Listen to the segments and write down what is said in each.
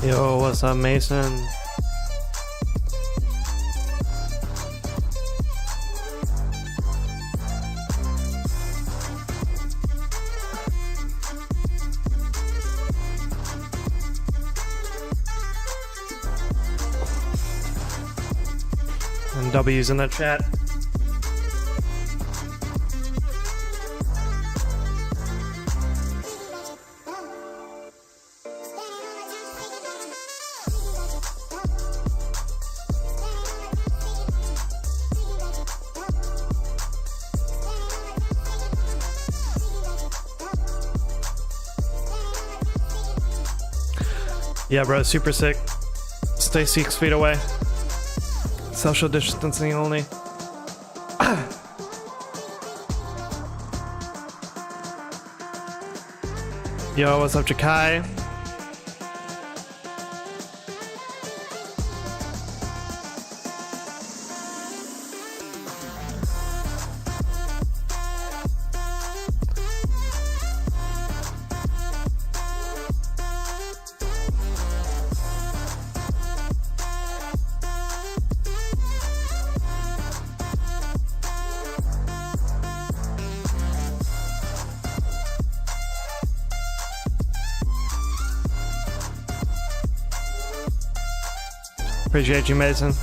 Yo, what's up, Mason? And W's in the chat. Yeah, bro, super sick. Stay 6 feet away. Social distancing only. Yo, what's up, Jakai? Appreciate you, Mason.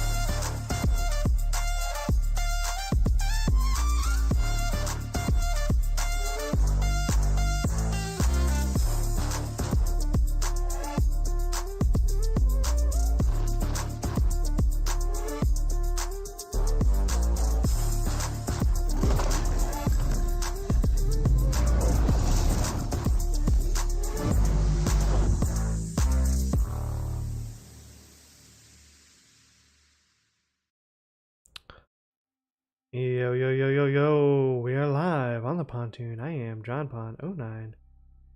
Yo, we are live on the pontoon. I am John Pond 09,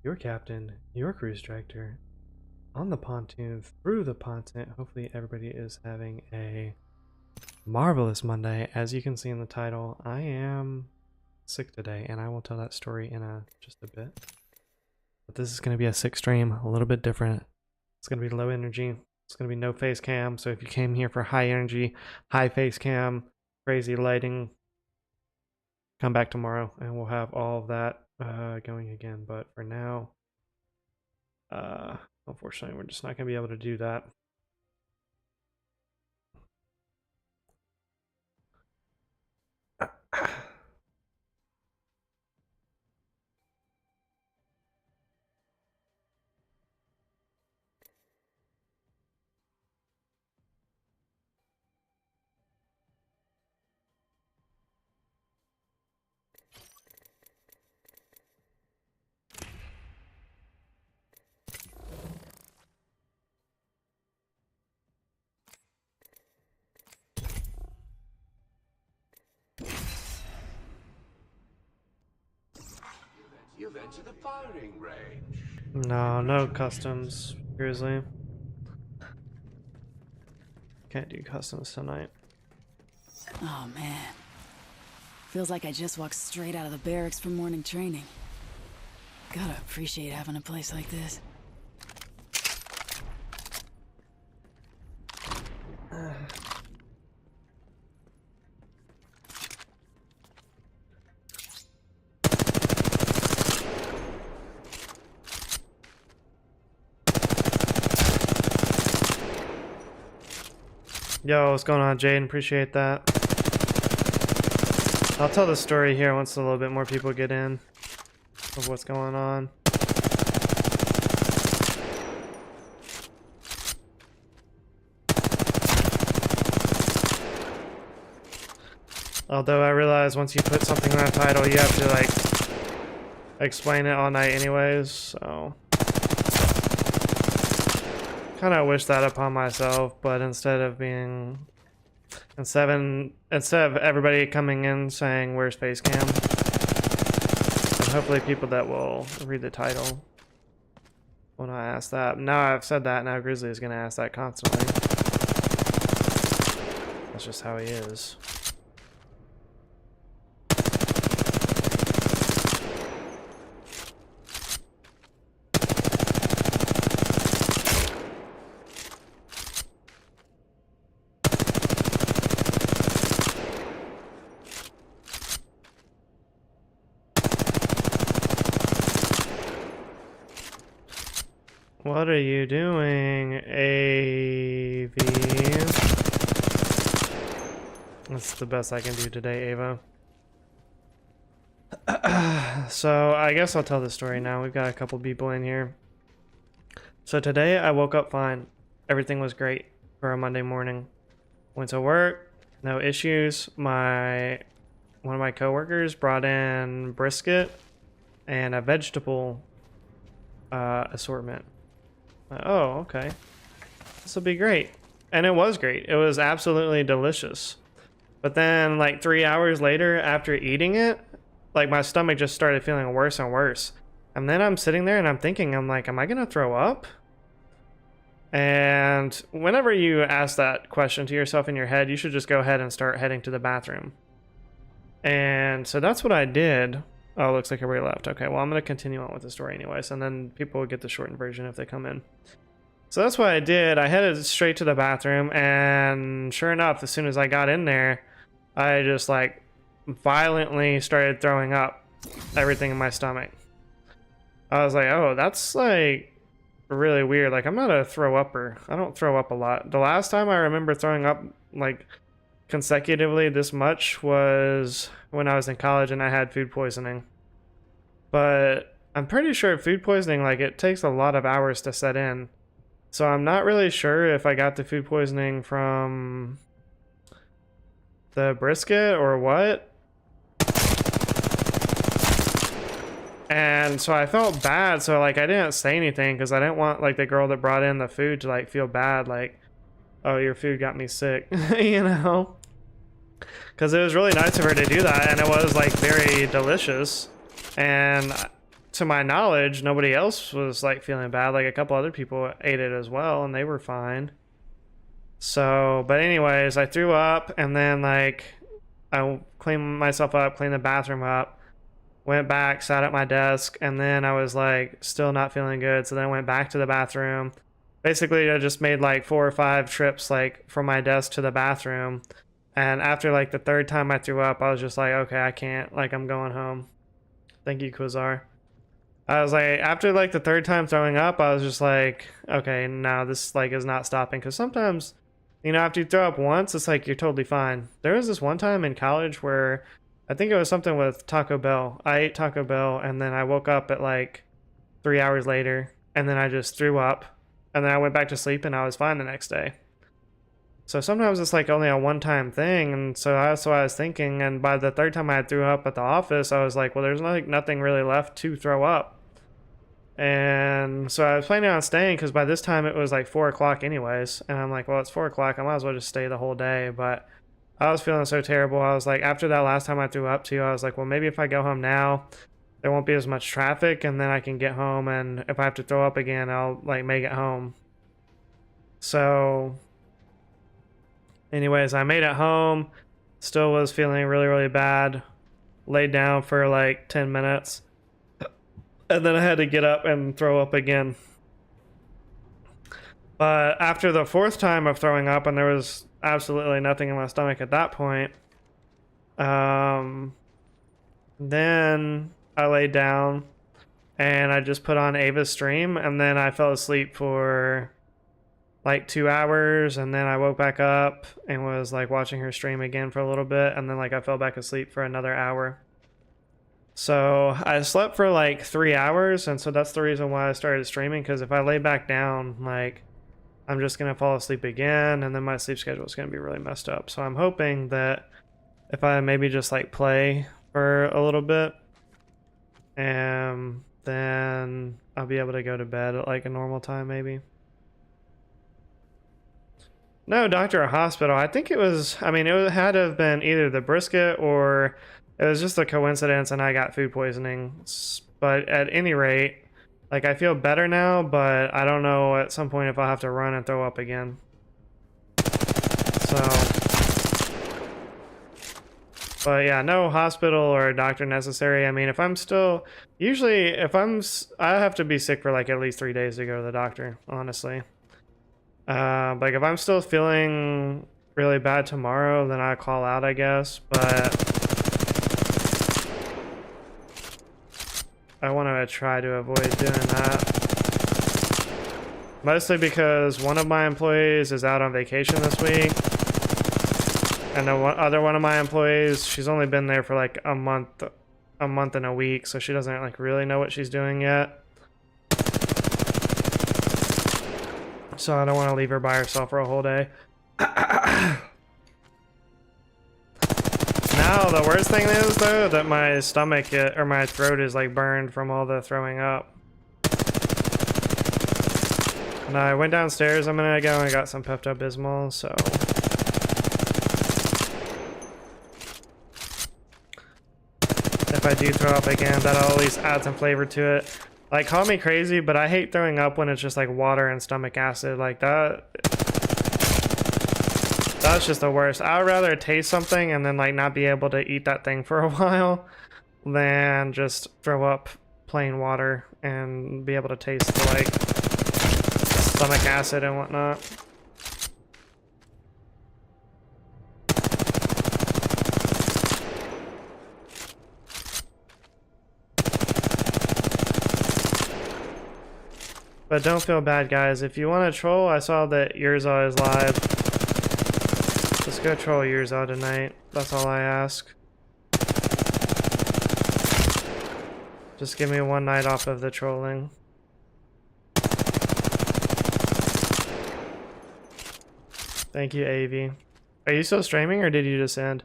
your captain, your cruise director, on the pontoon through the pontoon. Hopefully everybody is having a marvelous Monday. As you can see in the title, I am sick today, and I will tell that story in just a bit. But this is going to be a sick stream, a little bit different. It's going to be low energy. It's going to be no face cam, so if you came here for high energy, high face cam, crazy lighting, come back tomorrow and we'll have all of that going again. But for now, unfortunately, we're just not going to be able to do that. You've entered the firing range. No customs, Grizzly. Can't do customs tonight. Oh man. Feels like I just walked straight out of the barracks from morning training. Gotta appreciate having a place like this. Yo, what's going on, Jaden? Appreciate that. I'll tell the story here once a little bit more people get in of what's going on. Although I realize once you put something in that title, you have to like explain it all night anyways, so kind of wish that upon myself. But instead of everybody coming in saying where's face cam, and hopefully people that will read the title will not ask that. Now I've said that, now Grizzly is going to ask that constantly. That's just how he is. What are you doing, AV? That's the best I can do today, Ava. So I guess I'll tell the story now. We've got a couple people in here. So today I woke up fine. Everything was great for a Monday morning. Went to work, no issues. One of my coworkers brought in brisket and a vegetable assortment. Oh, okay. This will be great. And it was great. It was absolutely delicious. But then like 3 hours later after eating it, like my stomach just started feeling worse and worse. And then I'm sitting there and I'm thinking, I'm like, am I gonna throw up? And whenever you ask that question to yourself in your head, you should just go ahead and start heading to the bathroom. And so that's what I did. Oh, looks like everybody left. Okay, well, I'm going to continue on with the story anyways, and then people will get the shortened version if they come in. So that's what I did. I headed straight to the bathroom, and sure enough, as soon as I got in there, I just like violently started throwing up everything in my stomach. I was like, oh, that's like really weird. Like, I'm not a throw-upper. I don't throw up a lot. The last time I remember throwing up like consecutively this much was when I was in college and I had food poisoning. But I'm pretty sure food poisoning, like, it takes a lot of hours to set in. So I'm not really sure if I got the food poisoning from the brisket or what. And so I felt bad, so like I didn't say anything because I didn't want like the girl that brought in the food to like feel bad, like, oh, your food got me sick, you know? Because it was really nice of her to do that, and it was like very delicious. And to my knowledge, nobody else was like feeling bad. Like a couple other people ate it as well, and they were fine. So, but anyways, I threw up, and then like I cleaned myself up, cleaned the bathroom up, went back, sat at my desk, and then I was like still not feeling good. So then I went back to the bathroom. Basically, I just made like 4 or 5 trips like from my desk to the bathroom. And after like the 3rd time I threw up, I was just like, okay, I can't, like, I'm going home. Thank you, Quasar. I was like, after like the 3rd time throwing up, I was just like, okay, no, this like is not stopping. Because sometimes, you know, after you throw up once, it's like you're totally fine. There was this one time in college where I think it was something with Taco Bell. I ate Taco Bell, and then I woke up at like 3 hours later, and then I just threw up, and then I went back to sleep, and I was fine the next day. So sometimes it's like only a one-time thing, and so that's what I was thinking. And by the 3rd time I threw up at the office, I was like, well, there's like nothing really left to throw up. And so I was planning on staying because by this time it was like 4 o'clock anyways. And I'm like, well, it's 4 o'clock. I might as well just stay the whole day. But I was feeling so terrible. I was like, after that last time I threw up too, I was like, well, maybe if I go home now, there won't be as much traffic, and then I can get home. And if I have to throw up again, I'll like make it home. So anyways, I made it home, still was feeling really, really bad, laid down for like 10 minutes, and then I had to get up and throw up again. But after the 4th time of throwing up, and there was absolutely nothing in my stomach at that point, then I laid down and I just put on Ava's stream, and then I fell asleep for like 2 hours, and then I woke back up and was like watching her stream again for a little bit, and then like I fell back asleep for another hour. So I slept for like 3 hours, and so that's the reason why I started streaming, because if I lay back down, like, I'm just gonna fall asleep again, and then my sleep schedule is gonna be really messed up. So I'm hoping that if I maybe just like play for a little bit, and then I'll be able to go to bed at like a normal time maybe. No, doctor or hospital. I think it was, I mean, it had to have been either the brisket or it was just a coincidence and I got food poisoning. But at any rate, like, I feel better now, but I don't know at some point if I'll have to run and throw up again. So, but yeah, no hospital or doctor necessary. I mean, if I'm still, usually if I have to be sick for like at least 3 days to go to the doctor, honestly. Like if I'm still feeling really bad tomorrow, then I call out, I guess, but I want to try to avoid doing that. Mostly because one of my employees is out on vacation this week. And the other one of my employees, she's only been there for like a month and a week, so she doesn't like really know what she's doing yet. So I don't want to leave her by herself for a whole day. Now the worst thing is though that my stomach or my throat is like burned from all the throwing up. And I went downstairs a minute ago and I got some Pepto-Bismol, so if I do throw up again, that'll at least add some flavor to it. Like, call me crazy, but I hate throwing up when it's just like water and stomach acid like that. That's just the worst. I would rather taste something and then like not be able to eat that thing for a while than just throw up plain water and be able to taste the like stomach acid and whatnot. But don't feel bad, guys. If you want to troll, I saw that Yurzaw is live. Let's go troll Yurzaw tonight. That's all I ask. Just give me one night off of the trolling. Thank you, AV. Are you still streaming or did you just end?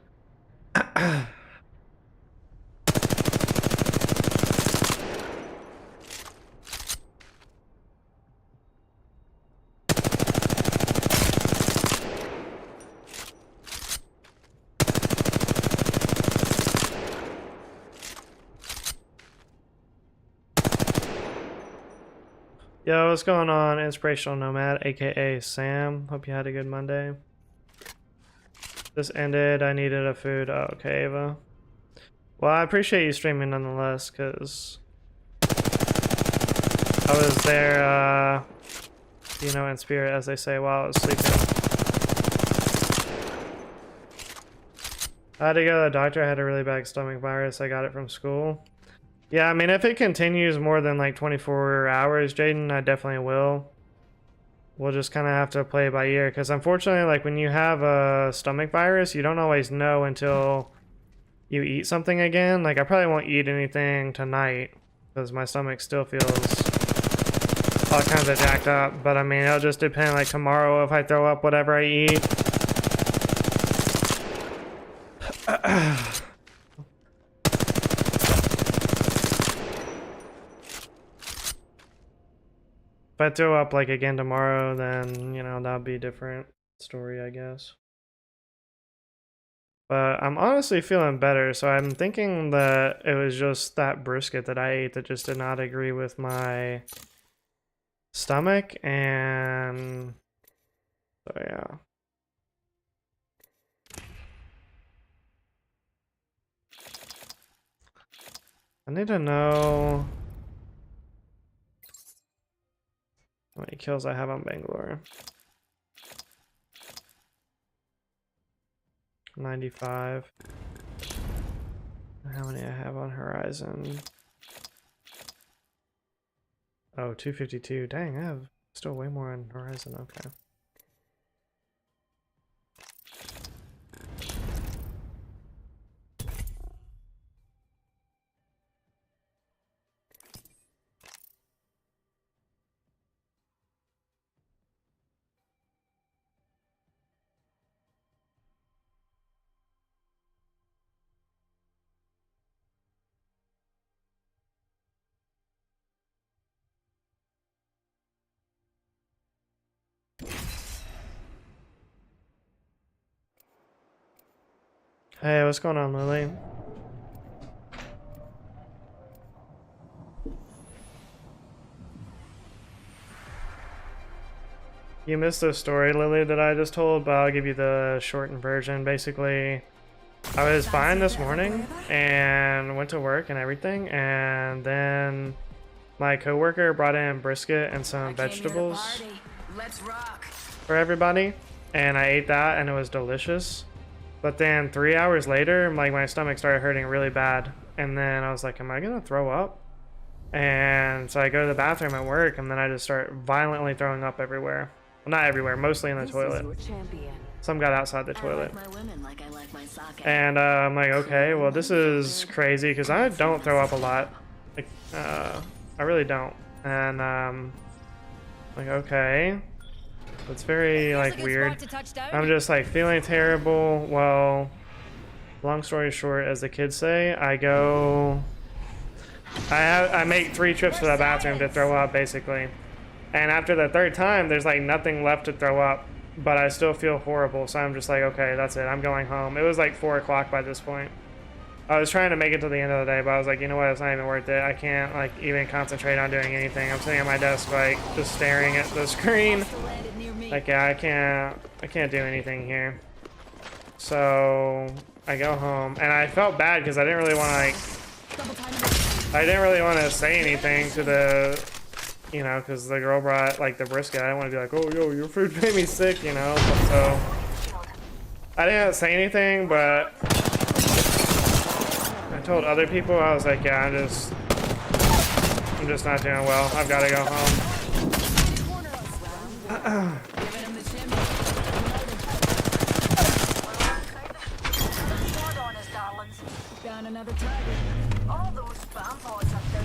Yo, what's going on? Inspirational Nomad, aka Sam. Hope you had a good Monday. This ended. I needed a food. Oh, okay, Ava. Well, I appreciate you streaming nonetheless, because I was there, you know, in spirit, as they say, while I was sleeping. I had to go to the doctor. I had a really bad stomach virus. I got it from school. Yeah, I mean, if it continues more than like 24 hours, Jaden, I definitely will. We'll just kind of have to play it by ear, because unfortunately, like when you have a stomach virus, you don't always know until you eat something again. Like I probably won't eat anything tonight because my stomach still feels all kinds of jacked up. But I mean, it'll just depend. Like tomorrow, if I throw up whatever I eat. If I throw up like again tomorrow, then, you know, that'll be a different story, I guess. But I'm honestly feeling better, so I'm thinking that it was just that brisket that I ate that just did not agree with my stomach, and so yeah. I need to know how many kills I have on Bangalore. 95. How many I have on Horizon? Oh, 252. Dang, I have still way more on Horizon. Okay. Hey, what's going on, Lily? You missed the story, Lily, that I just told, but I'll give you the shortened version. Basically, I was fine this morning and went to work and everything, and then my coworker brought in brisket and some vegetables for everybody, and I ate that and it was delicious. But then 3 hours later, like my stomach started hurting really bad, and then I was like, am I gonna throw up? And so I go to the bathroom at work, and then I just start violently throwing up everywhere. Well, not everywhere, mostly in the toilet. Some got outside the toilet. And I'm like, okay, well, this is crazy because I don't throw up a lot. Like, I really don't. And like, okay, it's very like weird. I'm just like feeling terrible. Well, long story short, as the kids say, I make 3 trips to the bathroom to throw up, basically. And after the 3rd time, there's like nothing left to throw up, but I still feel horrible. So I'm just like, okay, that's it. I'm going home. It was like 4 o'clock by this point. I was trying to make it to the end of the day, but I was like, you know what? It's not even worth it. I can't like even concentrate on doing anything. I'm sitting at my desk, like just staring at the screen. Like, yeah, I can't do anything here. So I go home, and I felt bad because I didn't really want to say anything to the, you know, because the girl brought like the brisket. I didn't want to be like, oh, yo, your food made me sick, you know. So I didn't say anything, but I told other people, I was like, yeah, I'm just not doing well. I've got to go home. Down another target. All those vampires have their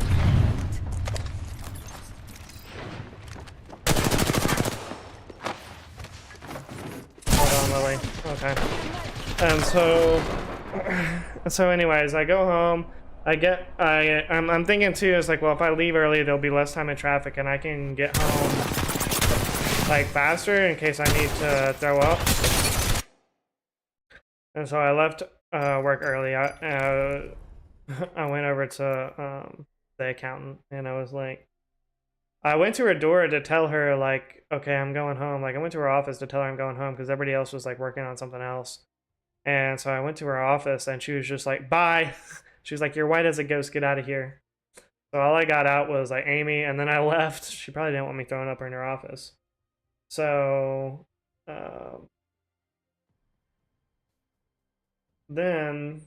Hold on, Lily. Okay. And so anyways, I go home. I'm thinking too, is like, well, if I leave early, there'll be less time in traffic and I can get home like faster in case I need to throw up. And so I left work early. I went over to the accountant, and I was like, I went to her door to tell her like, okay, I'm going home. Like, I went to her office to tell her I'm going home because everybody else was like working on something else. And so I went to her office, and she was just like, bye. She was like, you're white as a ghost, get out of here. So all I got out was like Amy, and then I left. She probably didn't want me throwing up in her office. So then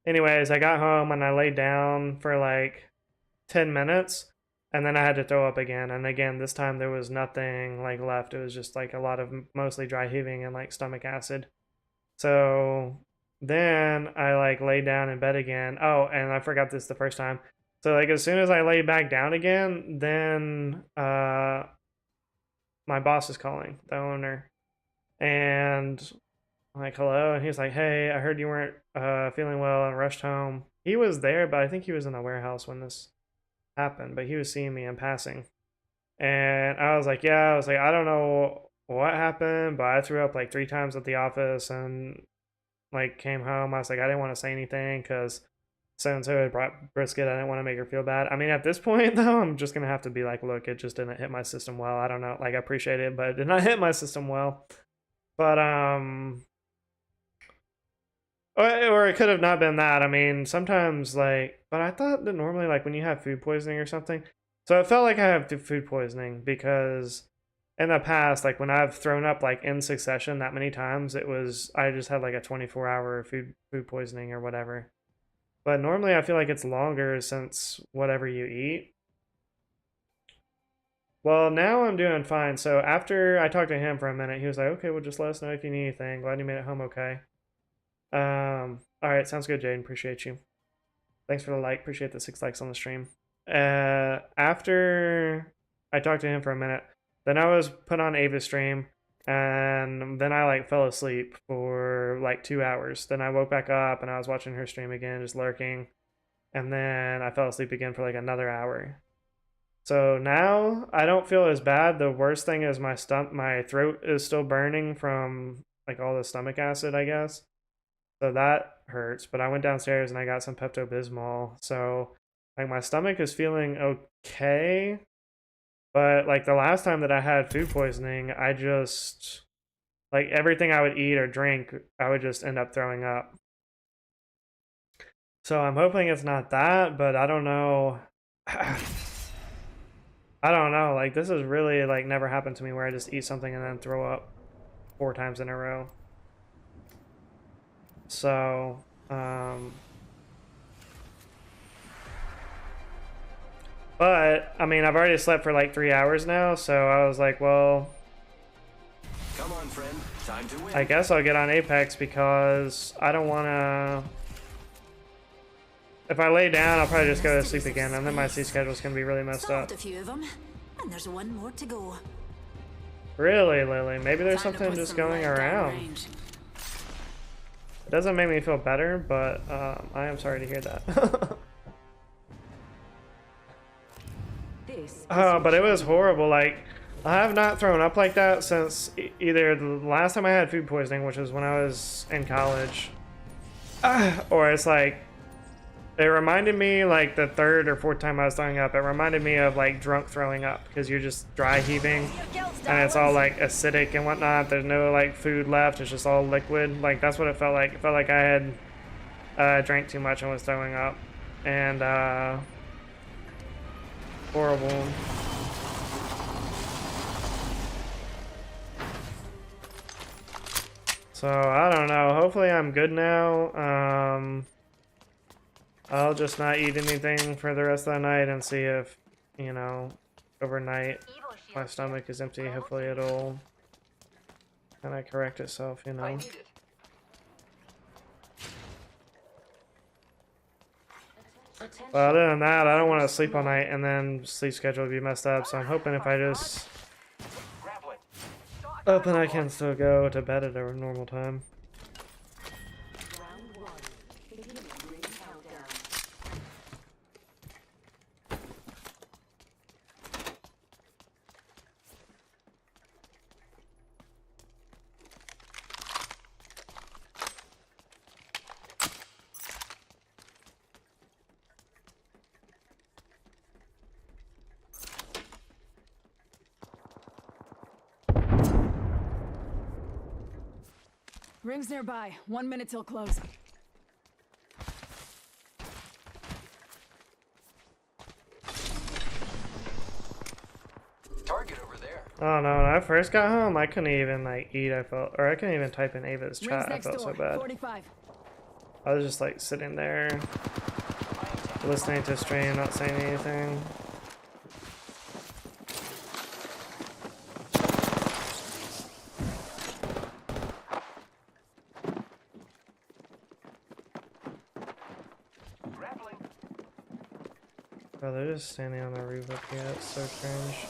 anyways, I got home and I laid down for like 10 minutes, and then I had to throw up again. And again, this time there was nothing like left. It was just like a lot of mostly dry heaving and like stomach acid. So then I like laid down in bed again. Oh, and I forgot this the first time. So like as soon as I lay back down again, then my boss is calling, the owner. And I'm like, hello. And he's like, hey, I heard you weren't feeling well and rushed home. He was there, but I think he was in the warehouse when this happened, but he was seeing me in passing. And I was like, yeah, I was like, I don't know what happened, but I threw up like 3 times at the office and like came home. I was like, I didn't want to say anything because so-and-so had brought brisket. I didn't want to make her feel bad. I mean, at this point though, I'm just going to have to be like, look, it just didn't hit my system well. I don't know. Like, I appreciate it, but it did not hit my system well. But, or it could have not been that. I mean, sometimes like, but I thought that normally like when you have food poisoning or something, so it felt like I have food poisoning because in the past, like when I've thrown up like in succession that many times, I just had like a 24-hour food poisoning or whatever. But normally I feel like it's longer since whatever you eat. Well, now I'm doing fine. So after I talked to him for a minute, he was like, okay, well, just let us know if you need anything. Glad you made it home okay. All right, sounds good, Jaden. Appreciate you. Thanks for the like. Appreciate the 6 likes on the stream. After I talked to him for a minute, then I was put on Ava's stream, and then I like fell asleep for like 2 hours. Then I woke back up and I was watching her stream again, just lurking, and then I fell asleep again for like another hour. So now I don't feel as bad. The worst thing is my throat is still burning from like all the stomach acid, I guess. So that hurts, but I went downstairs and I got some Pepto-Bismol. So like my stomach is feeling okay. But like the last time that I had food poisoning, I just like everything I would eat or drink, I would just end up throwing up. So I'm hoping it's not that, but I don't know. I don't know. Like this has really like never happened to me where I just eat something and then throw up 4 times in a row. So, But I mean, I've already slept for like 3 hours now, so I was like, well, Come on, friend. Time to win. I guess I'll get on Apex because I don't want to. If I lay down, I'll probably just go to sleep again, and then my sleep schedule's gonna be really messed up. Solved a few of them, and there's one more to go. Really, Lily? Maybe there's Time to something put just some going lead down around. range. It doesn't make me feel better, but I am sorry to hear that. Oh, but it was horrible. Like, I have not thrown up like that since either the last time I had food poisoning, which was when I was in college, or it's like, it reminded me like the third or fourth time I was throwing up. It reminded me of like drunk throwing up because you're just dry heaving and it's all like acidic and whatnot. There's no like food left. It's just all liquid. Like that's what it felt like. It felt like I had drank too much and was throwing up, and horrible. So I don't know. Hopefully I'm good now. I'll just not eat anything for the rest of the night and see if, you know, overnight my stomach is empty. Hopefully it'll kind of correct itself, you know. But other than that, I don't want to sleep all night and then sleep schedule would be messed up. So I'm hoping if I just open, I can still go to bed at a normal time. Rings nearby. 1 minute till close. Target over there. Oh no, when I first got home, I couldn't even like eat. I felt, or I couldn't even type in Ava's Rings chat. I next felt door. so bad. 45. I was just like sitting there, listening to stream, not saying anything. Oh, they're just standing on the roof up here. That's so strange.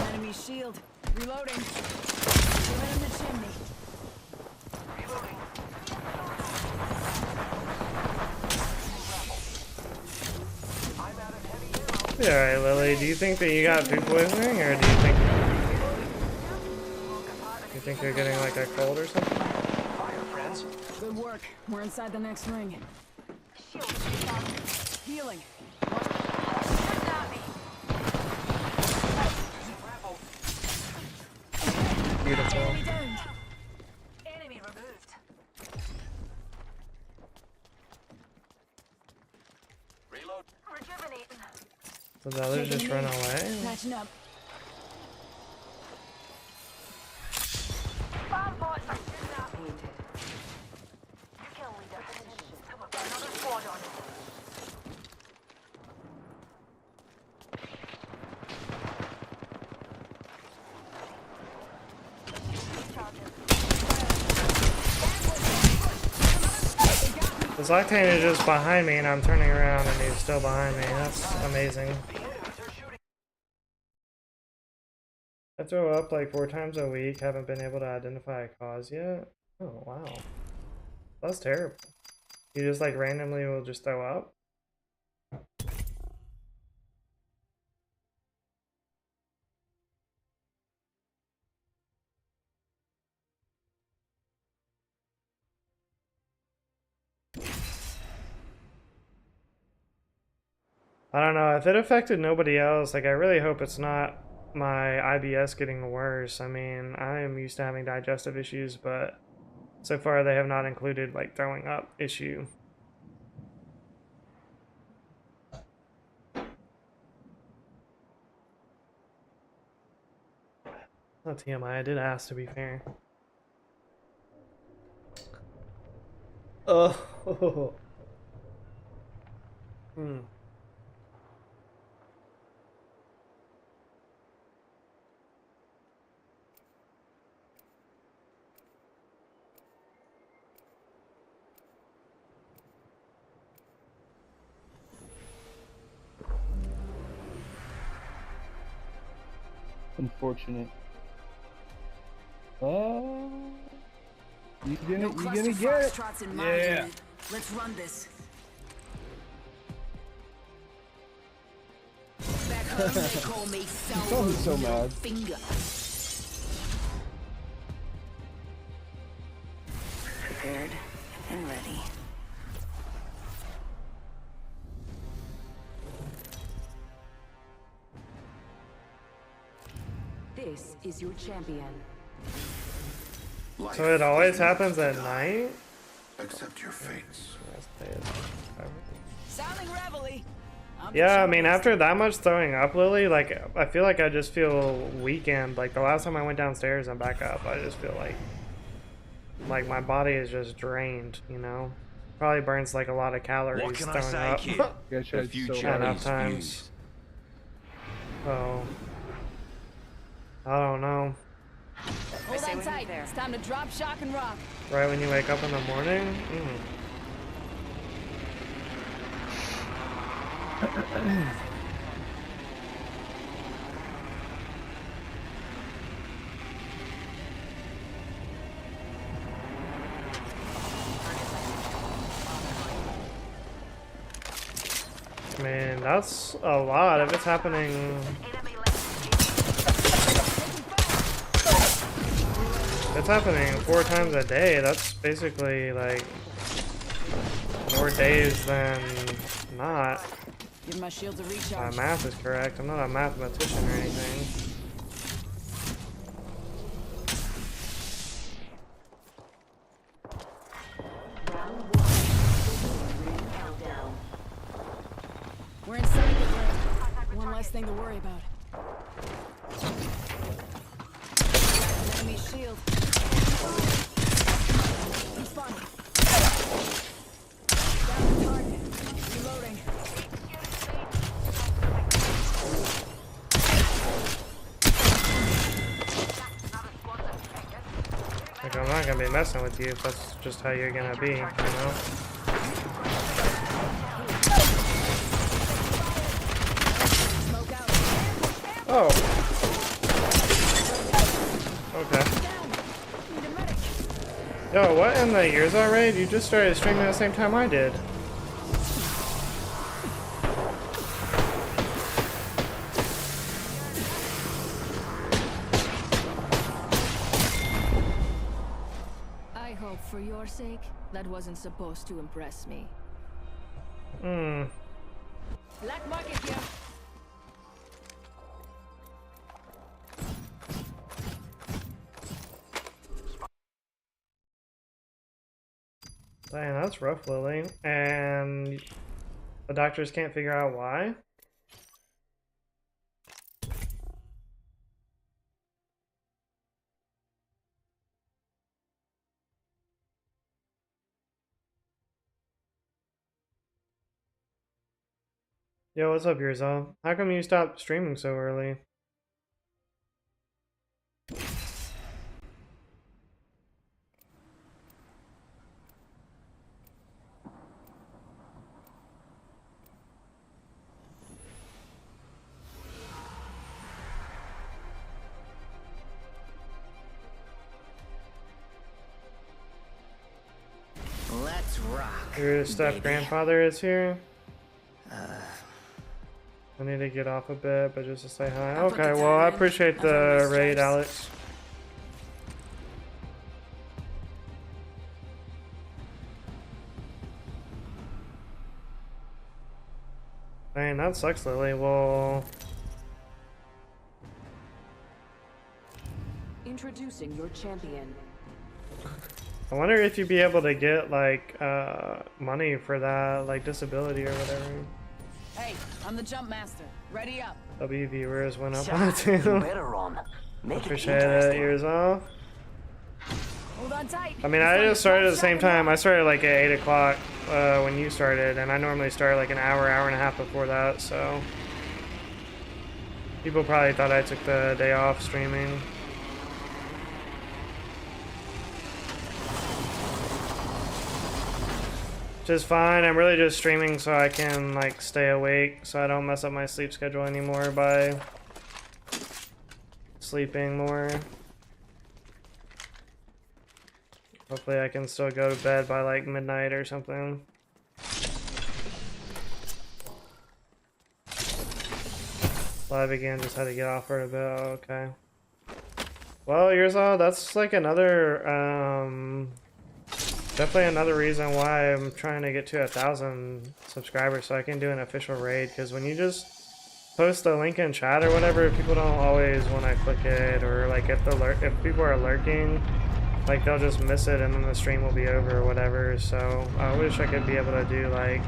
Enemy shield. Reloading. Right in the chimney. Yeah, alright, Lily. Do you think that you got food poisoning, or do you think you're getting like a cold or something? Fire, friends. Good work. We're inside the next ring. Healing. Beautiful. Enemy removed. Reload. Rejuvenating. Did the others just run away? Patching up. Bomb bots are kidnapped. You kill leader. Come on, another squad on it. The Octane is just behind me and I'm turning around and he's still behind me. That's amazing. I throw up like 4 times a week, haven't been able to identify a cause yet. Oh wow. That's terrible. You just like randomly will just throw up? I don't know, if it affected nobody else, like I really hope it's not my IBS getting worse. I mean, I am used to having digestive issues, but so far they have not included like throwing up issue. Not TMI, I did ask to be fair. Oh. Hmm. Unfortunate. You No gonna cluster get it? foxtrots in my Yeah. unit. Let's run this. Back home, they call me Don't be Salvo so No mad. Finger. Prepared and ready. This is your champion. Life So it always is happens meant at to die. night? Accept your fates. Sounding reveille. Yeah, I mean, after that much throwing up, Lily, like, I feel like I just feel weakened. Like, the last time I went downstairs and back up, I just feel like my body is just drained, you know? Probably burns, like, a lot of calories What can I throwing say, up. kid? Yeah, The tried future so Enough is times. views. So, I don't know. Hold on tight. It's time to drop, shock, and rock. Right when you wake up in the morning? I mean, that's a lot if it's happening. If it's happening 4 times a day, that's basically like more days than not. Give my shields a My recharge. math is correct. I'm not a mathematician or anything. We're inside the ring. One less thing to worry about. Enemy shield. Responding. Down the target. Reloading. Like, I'm not gonna be messing with you if that's just how you're gonna be, you know? Smoke out. Oh. Okay. Down. Need a medic. Yo, what in the years already? You just started streaming at the same time I did. I hope for your sake that wasn't supposed to impress me. Hmm. Black market here. Dang, that's rough, Lily. And the doctors can't figure out why? Yo, what's up, Yurzel? How come you stopped streaming so early? Let's rock. Your baby. step-grandfather is here? I need to get off a bit, but just to say hi. I'll put Okay, the well, I time in. appreciate I've earned the my raid, stripes. Alex. Dang, that sucks, Lily. Well, Introducing your champion. I wonder if you'd be able to get, like, money for that, like, disability or whatever. Hey, I'm the jump master. Ready up. W viewers went up on it You too. better run. Make it Appreciate it, interesting. ears off. Hold on tight. I mean, I just started at the same time. I started like at 8 o'clock when you started, and I normally start like an hour and a half before that, so people probably thought I took the day off streaming. Which is fine. I'm really just streaming so I can like stay awake, so I don't mess up my sleep schedule anymore by sleeping more. Hopefully I can still go to bed by like midnight or something. Live again, just had to get off for a bit. Oh, okay. Well, Yurzaw, that's like another, definitely another reason why I'm trying to get to 1,000 subscribers so I can do an official raid, because when you just post the link in chat or whatever, people don't always want to click it, or like if people are lurking, like they'll just miss it and then the stream will be over or whatever. So I wish I could be able to do like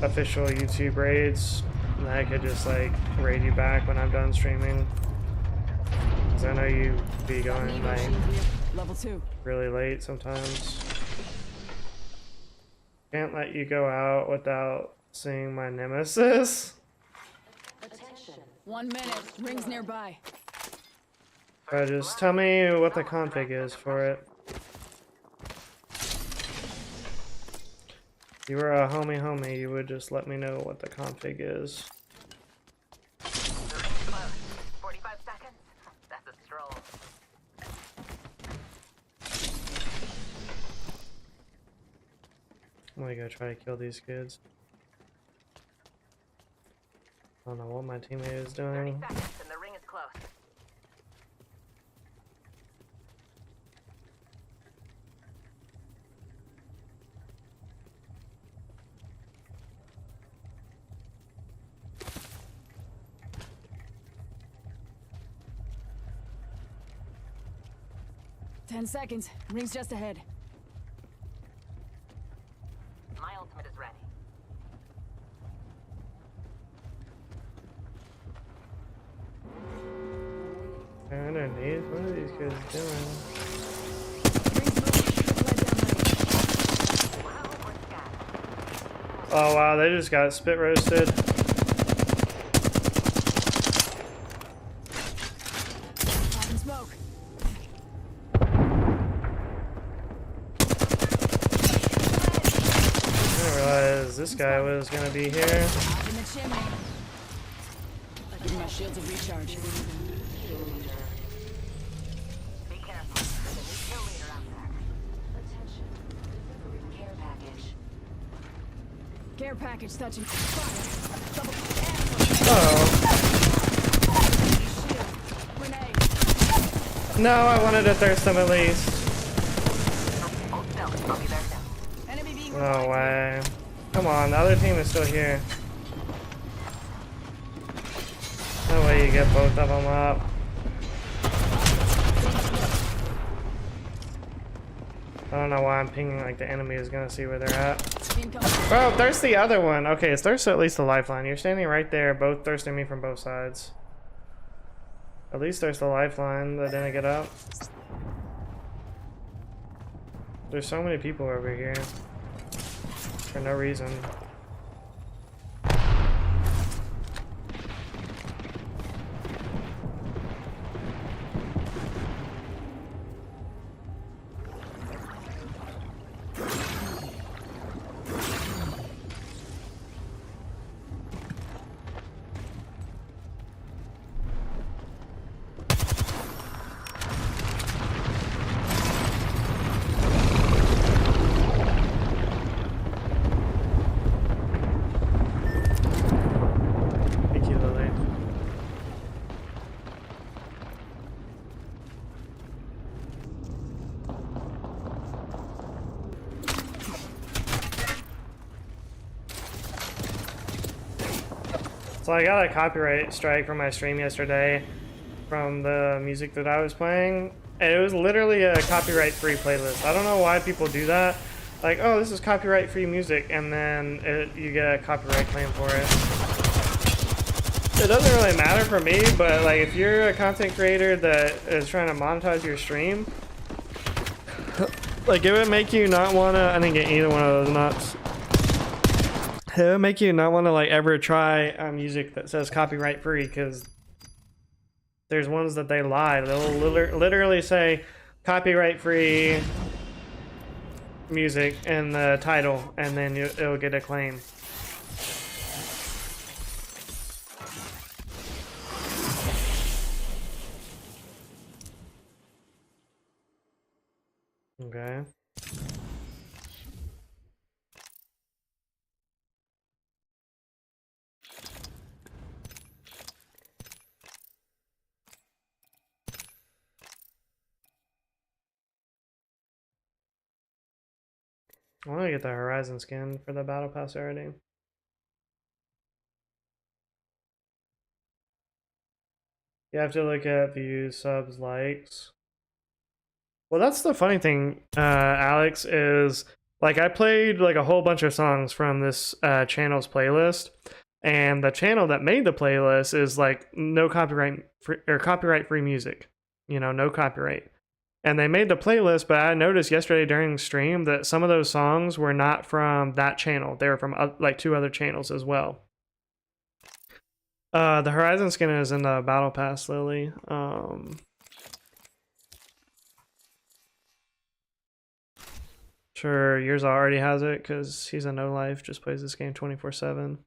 official YouTube raids, and I could just like raid you back when I'm done streaming, because I know you be going like Level 2. really late sometimes. Can't let you go out without seeing my nemesis. Attention. 1 minute. Rings nearby. Bro, just tell me what the config is for it. If you were a homie, you would just let me know what the config is. The ring's close. 45 seconds. That's a stroll. I'm gonna go try to kill these kids. I don't know what my teammate is 30 doing. seconds and the ring is close. Ten seconds. Rings just ahead. My ultimate is ready. They're underneath. What are these kids doing? Rings moving. Led down lane. Wow, we're scattered. Oh wow, they just got spit roasted. Popping smoke. I didn't realize this guy was gonna be here. Up in the chimney. Give my shields a recharge. Be careful. There's a new kill leader out there. Attention. Delivering care package. Care package touching. Fire. Double. Oh. Shield. Grenade. No, I wanted to thirst them at least. Hold still. I'll be there soon. Enemy being No revived. way. Come on, the other team is still here. No way you get both of them up. I don't know why I'm pinging like the enemy is gonna see where they're at. Team coming. Oh, there's the other one. Okay, so there's at least the lifeline. You're standing right there, both thirsting me from both sides. At least there's the lifeline that didn't get up. There's so many people over here for no reason. Thank you, Lily. So I got a copyright strike from my stream yesterday from the music that I was playing, and it was literally a copyright-free playlist. I don't know why people do that. Like, oh, this is copyright-free music, and then you get a copyright claim for it. It doesn't really matter for me, but like if you're a content creator that is trying to monetize your stream, Like, it would make you not want to, I didn't get either one of those nuts. It would make you not want to, like, ever try music that says copyright free, because there's ones that they lie. They'll literally say copyright free music in the title, and then it'll get a claim. Okay. I want to get the Horizon skin for the Battle Pass already. You have to look at views, subs, likes. Well, that's the funny thing, Alex, is like I played like a whole bunch of songs from this channel's playlist, and the channel that made the playlist is like no copyright free, or copyright free music, you know, no copyright. And they made the playlist, but I noticed yesterday during stream that some of those songs were not from that channel. They were from like 2 other channels as well. The Horizon skin is in the Battle Pass, Lily. Sure, yours already has it because he's a no life, just plays this game 24/7.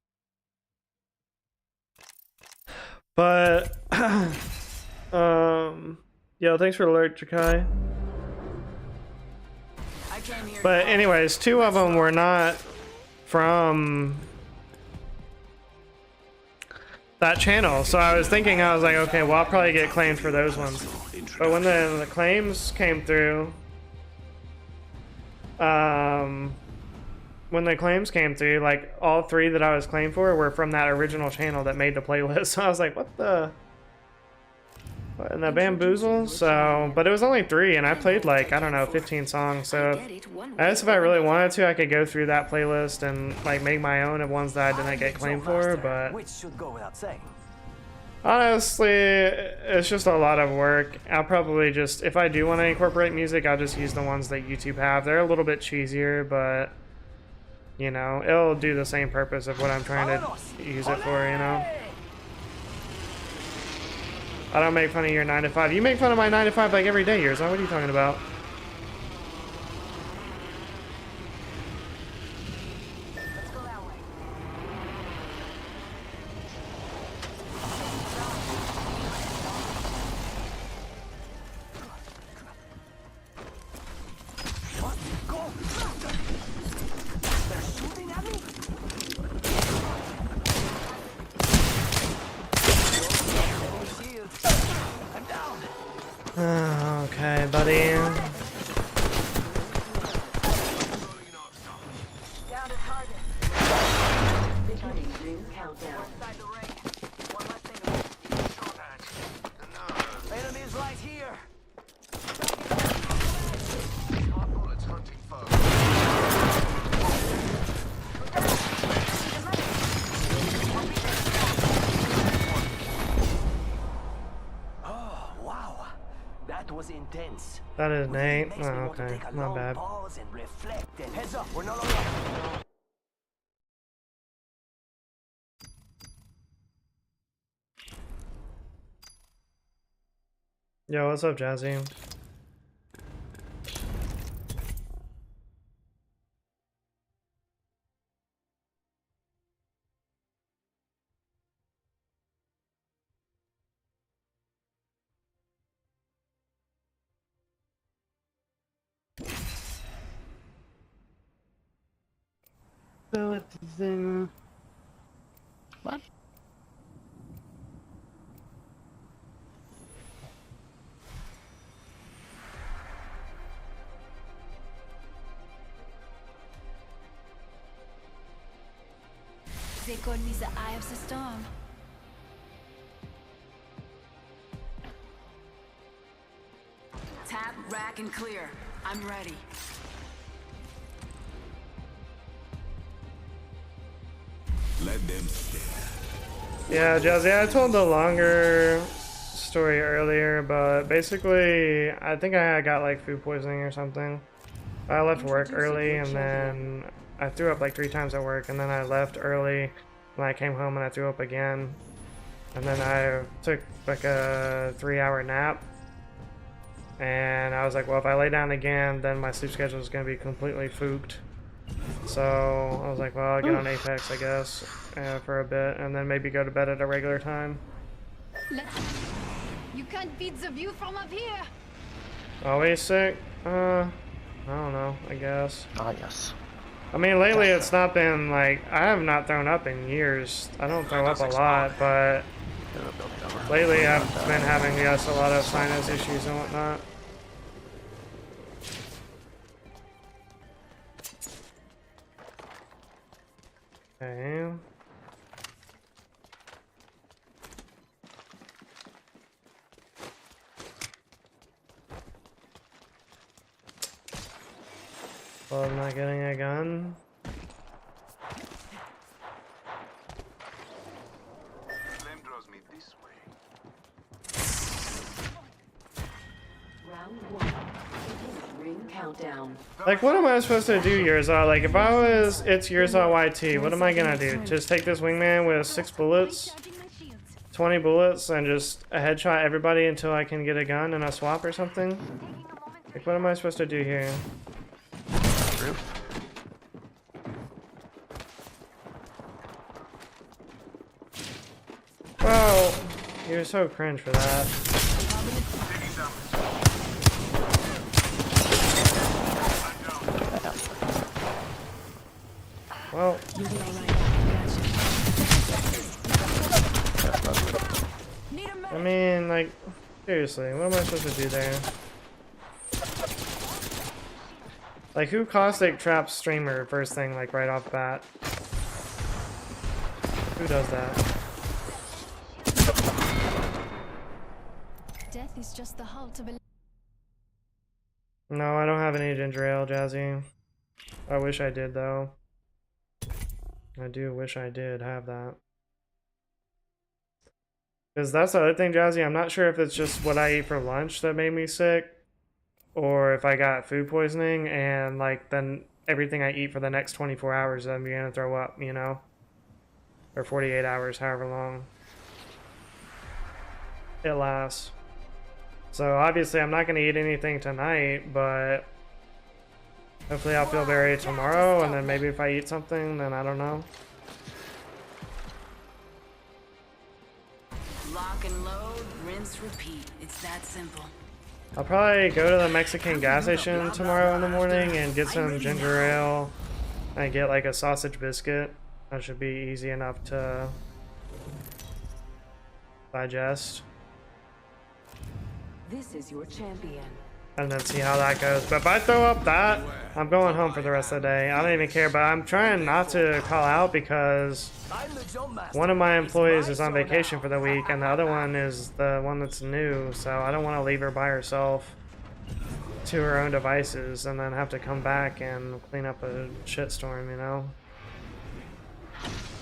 But yo, thanks for the alert, Jakai. But anyways, 2 of them were not from that channel, so I was thinking, I was like, okay, well, I'll probably get claimed for those ones. But when the claims came through, like all 3 that I was claimed for were from that original channel that made the playlist. So I was like, what the? And the Bamboozle. So, but it was only 3, and I played like, I don't know, 15 songs. So I guess if I really wanted to, I could go through that playlist and like make my own of ones that I didn't get claimed for. But which should go without saying. Honestly, it's just a lot of work. I'll probably just, if I do want to incorporate music, I'll just use the ones that YouTube have. They're a little bit cheesier, but, you know, it'll do the same purpose of what I'm trying to use it for, you know? I don't make fun of your 9 to 5. You make fun of my 9 to 5 like every day, Yurzon. What are you talking about? Okay, buddy. Enemies right here. Was intense. That is Nate. Oh, okay, not bad. Pause and reflect and heads up, we're not alone. Yo, what's up, Jazzy? What? They call me the Eye of the Storm. Tap, rack, and clear. I'm ready. Let them stare. Yeah, Jazzy, I told the longer story earlier, but basically, I think I got like food poisoning or something. I left work Introducing early, your and champion. then I threw up like 3 times at work, and then I left early when I came home and I threw up again. And then I took like a 3-hour nap. And I was like, well, if I lay down again, then my sleep schedule is going to be completely fooked. So I was like, well, I'll get on Apex, I guess, for a bit, and then maybe go to bed at a regular time. You can't beat the view from up here. Always sick? I don't know, I guess. Ah, yes. I mean, lately it's not been like, I have not thrown up in years. I don't throw up a lot, but lately I've been having, yes, a lot of sinus issues and whatnot. Okay. Well, I'm not getting a gun. Flame draws me this way. Round one. Ring countdown. Like, what am I supposed to do, Yurza? Like, if I was, it's Yurza YT, what am I gonna do? Just take this wingman with 6 bullets, 20 bullets, and just headshot everybody until I can get a gun and a swap or something? Like, what am I supposed to do here? True. Well, you're so cringe for that. Well, You'll be alright. Gotcha. Need a I mean, like, seriously, what am I supposed to do there? Like, who caustic traps streamer first thing, like, right off bat? Who does that? Death is just the heart of a. No, I don't have any ginger ale, Jazzy. I wish I did, though. I do wish I did have that. Because that's the other thing, Jazzy. I'm not sure if it's just what I eat for lunch that made me sick, or if I got food poisoning and, like, then everything I eat for the next 24 hours, I'm going to throw up, you know? Or 48 hours, however long it lasts. So, obviously, I'm not going to eat anything tonight, but hopefully I'll feel better tomorrow, and then maybe if I eat something, then I don't know. Lock and load, rinse, repeat. It's that simple. I'll probably go to the Mexican gas station tomorrow in the morning and get some ginger ale and get like a sausage biscuit. That should be easy enough to digest. This is your champion. And then see how that goes. But if I throw up that, I'm going home for the rest of the day. I don't even care, but I'm trying not to call out because I'm the jump master. one of my employees It's is on my show vacation now. for the week and the other one is the one that's new, so I don't want to leave her by herself to her own devices and then have to come back and clean up a shitstorm, you know?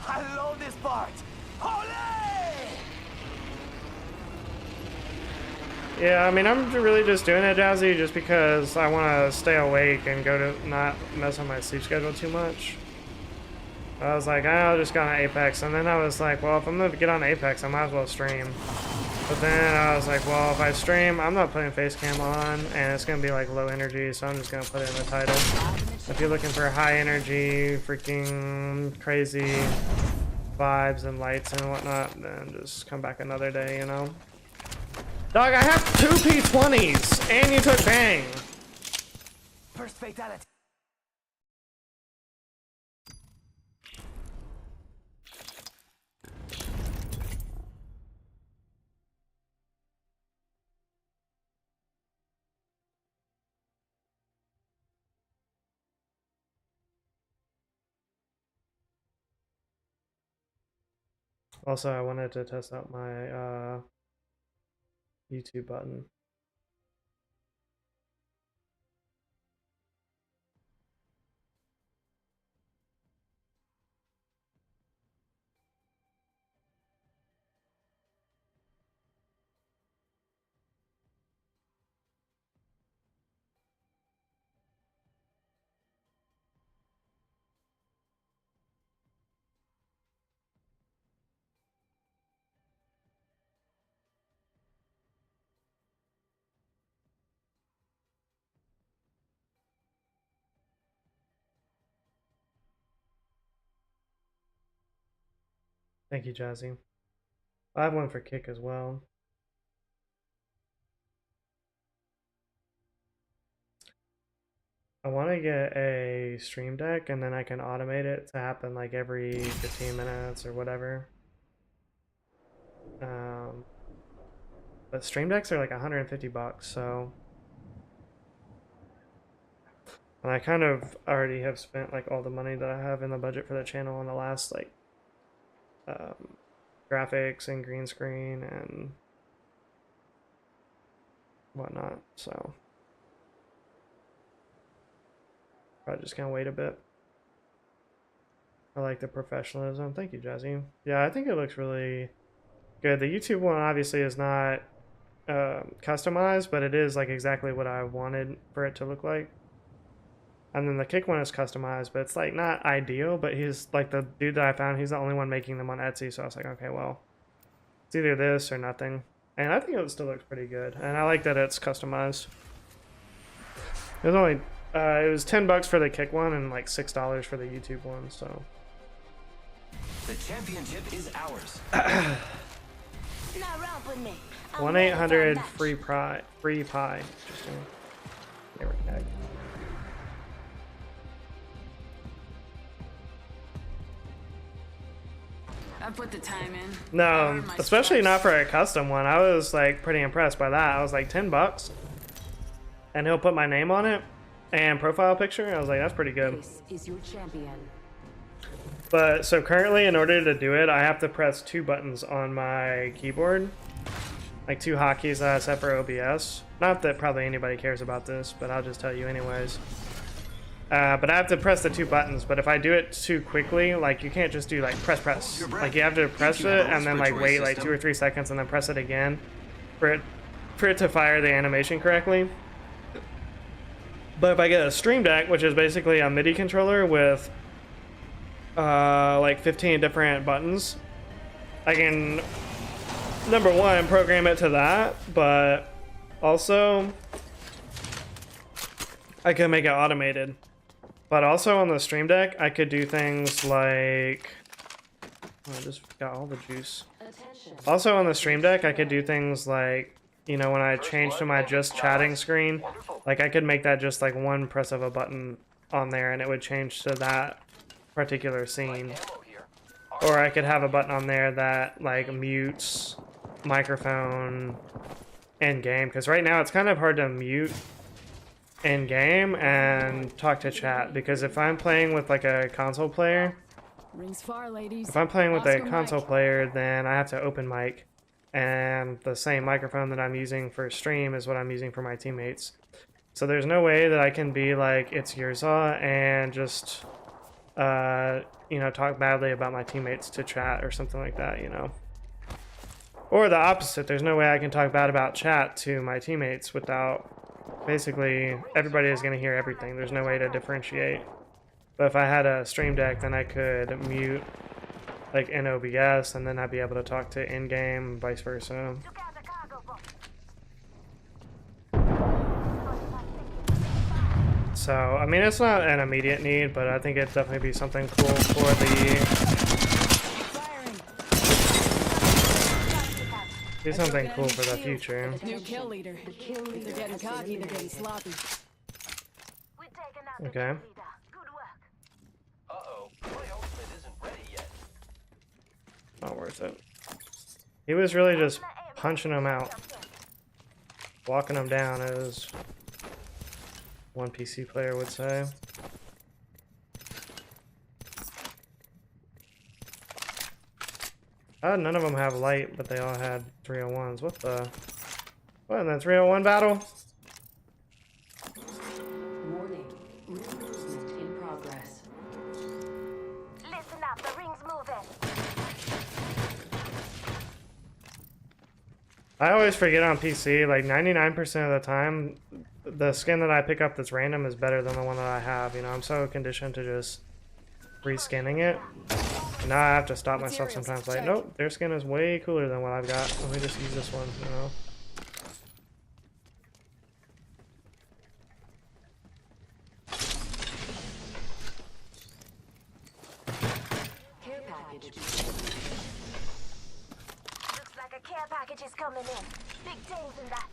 I love this part. Holy! Yeah, I mean, I'm really just doing it, Jazzy, just because I want to stay awake and go to not mess with my sleep schedule too much. I was like, I'll just go on Apex, and then I was like, well, if I'm gonna get on Apex, I might as well stream. But then I was like, well, if I stream, I'm not putting face cam on, and it's gonna be like low energy, so I'm just gonna put it in the title. If you're looking for high energy, freaking crazy vibes and lights and whatnot, then just come back another day, you know? Dog, I have 2 P20s, and you took bang. First fatality. Also, I wanted to test out my YouTube button. Thank you, Jazzy. I have one for Kick as well. I want to get a Stream Deck and then I can automate it to happen like every 15 minutes or whatever. But Stream Decks are like 150 bucks, so. And I kind of already have spent like all the money that I have in the budget for the channel on the last like graphics and green screen and whatnot, so. Probably just gonna wait a bit. I like the professionalism. Thank you, Jazzy. Yeah, I think it looks really good. The YouTube one obviously is not customized, but it is like exactly what I wanted for it to look like. And then the Kick one is customized, but it's like not ideal, but he's like the dude that I found, he's the only one making them on Etsy, so I was like, okay, well, it's either this or nothing. And I think it still looks pretty good, and I like that it's customized. It was only it was 10 bucks for the Kick one and like $6 for the YouTube one, so. The championship is ours. Now romp with me. 1-800 free pie. Interesting. Never tag. I put the time in. I No, earned my especially stripes. not for a custom one. I was like pretty impressed by that. I was like 10 bucks. And he'll put my name on it and profile picture. I was like, that's pretty good. This is your champion. But so currently, in order to do it, I have to press 2 buttons on my keyboard. Like 2 hotkeys that I set for OBS. Not that probably anybody cares about this, but I'll just tell you anyways. But I have to press the 2 buttons, but if I do it too quickly, like you can't just do like press. Like you have to press it and then like wait like 2 or 3 seconds and then press it again for it to fire the animation correctly. But if I get a Stream Deck, which is basically a MIDI controller with like 15 different buttons, I can, number one, program it to that, but also I can make it automated. But also on the Stream Deck, I could do things like, oh, I just got all the juice. Attention. Also on the Stream Deck, I could do things like, you know, when I change to my just chatting screen, like I could make that just like one press of a button on there and it would change to that particular scene. Or I could have a button on there that like mutes microphone in game, because right now it's kind of hard to mute in game and talk to chat, because if I'm playing with like a console player, Rings far, ladies. if I'm playing with a Oscar console Mike. player, then I have to open mic, and the same microphone that I'm using for stream is what I'm using for my teammates. So there's no way that I can be like, it's Yurzaw, and just you know, talk badly about my teammates to chat or something like that, you know. Or the opposite, there's no way I can talk bad about chat to my teammates without, basically, everybody is going to hear everything. There's no way to differentiate. But if I had a Stream Deck, then I could mute, like, in OBS, and then I'd be able to talk to in-game, vice versa. So, I mean, it's not an immediate need, but I think it'd definitely be something cool for the... Firing. be something cool for the future. New kill leader. If they're getting cocky, they're getting sloppy. Okay. Uh-oh, my ultimate isn't ready yet. Not worth it. He was really just punching him out. Walking him down, as one PC player would say. None of them have light, but they all had 301s. What the? What, in that 301 battle? Warning. Reinforcement in progress. Listen up, the ring's moving. I always forget on PC, like 99% of the time, the skin that I pick up that's random is better than the one that I have. You know, I'm so conditioned to just reskinning it. Now I have to stop myself sometimes, like, nope, their skin is way cooler than what I've got. Let me just use this one, you know. Care package. care package is coming in. Big things in that.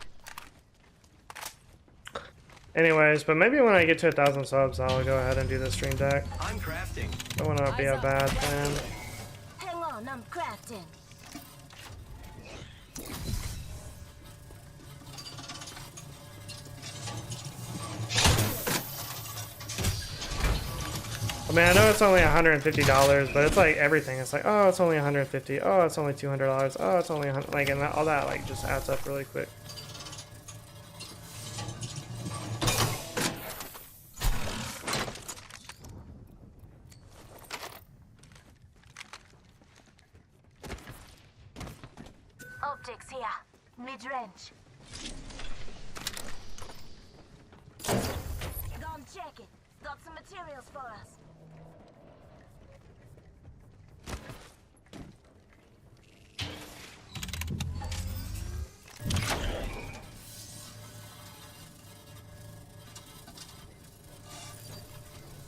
Anyways, but maybe when I get to 1,000 subs, I'll go ahead and do the stream deck. I'm crafting. Don't want to be a bad fan. Hang on, I'm crafting. I mean, I know it's only $150, but it's like everything. It's like, oh, it's only $150. Oh, it's only $200. Oh, it's only $100. Like, and all that like just adds up really quick. Optics here. Mid-range. Go and check it. Got some materials for us.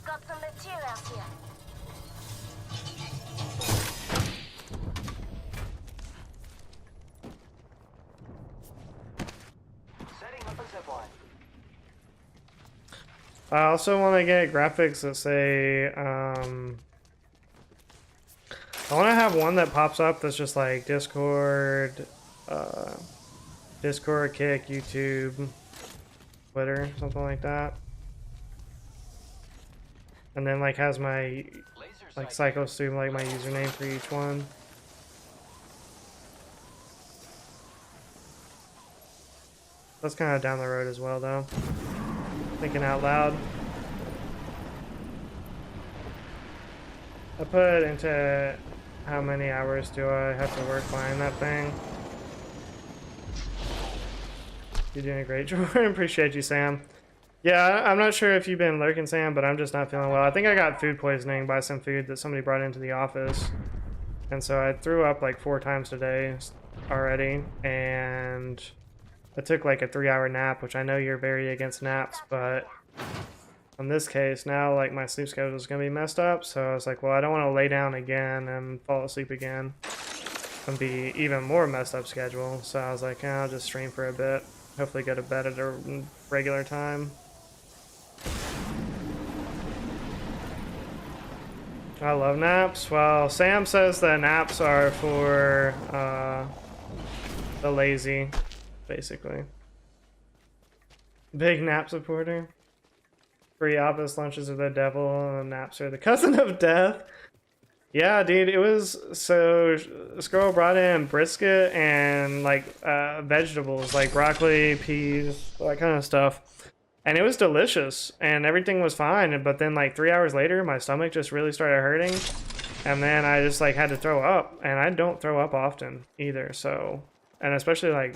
Got some materials here. Setting up a zipline. I also want to get graphics that say, I want to have one that pops up that's just like Discord, Discord, Kick, YouTube, Twitter, something like that. And then like has my Laser like sight. PsychoStream, like my username for each one. That's kind of down the road as well, though. Thinking out loud. I put into how many hours do I have to work buying that thing. You're doing a great job. Appreciate you, Sam. Yeah, I'm not sure if you've been lurking, Sam, but I'm just not feeling well. I think I got food poisoning by some food that somebody brought into the office. And so I threw up like 4 times today already. And I took like a 3-hour nap, which I know you're very against naps, but in this case, now like my sleep schedule is going to be messed up. So I was like, well, I don't want to lay down again and fall asleep again and be even more messed up schedule. So I was like, I'll just stream for a bit. Hopefully go to bed at a regular time. I love naps. Well, Sam says that naps are for the lazy, basically. Big nap supporter. Free office lunches are the devil, and naps are the cousin of death. Yeah, dude, it was so. This girl brought in brisket and like vegetables, like broccoli, peas, all that kind of stuff. And it was delicious, and everything was fine. But then, like 3 hours later, my stomach just really started hurting, and then I just like had to throw up. And I don't throw up often either. So, and especially like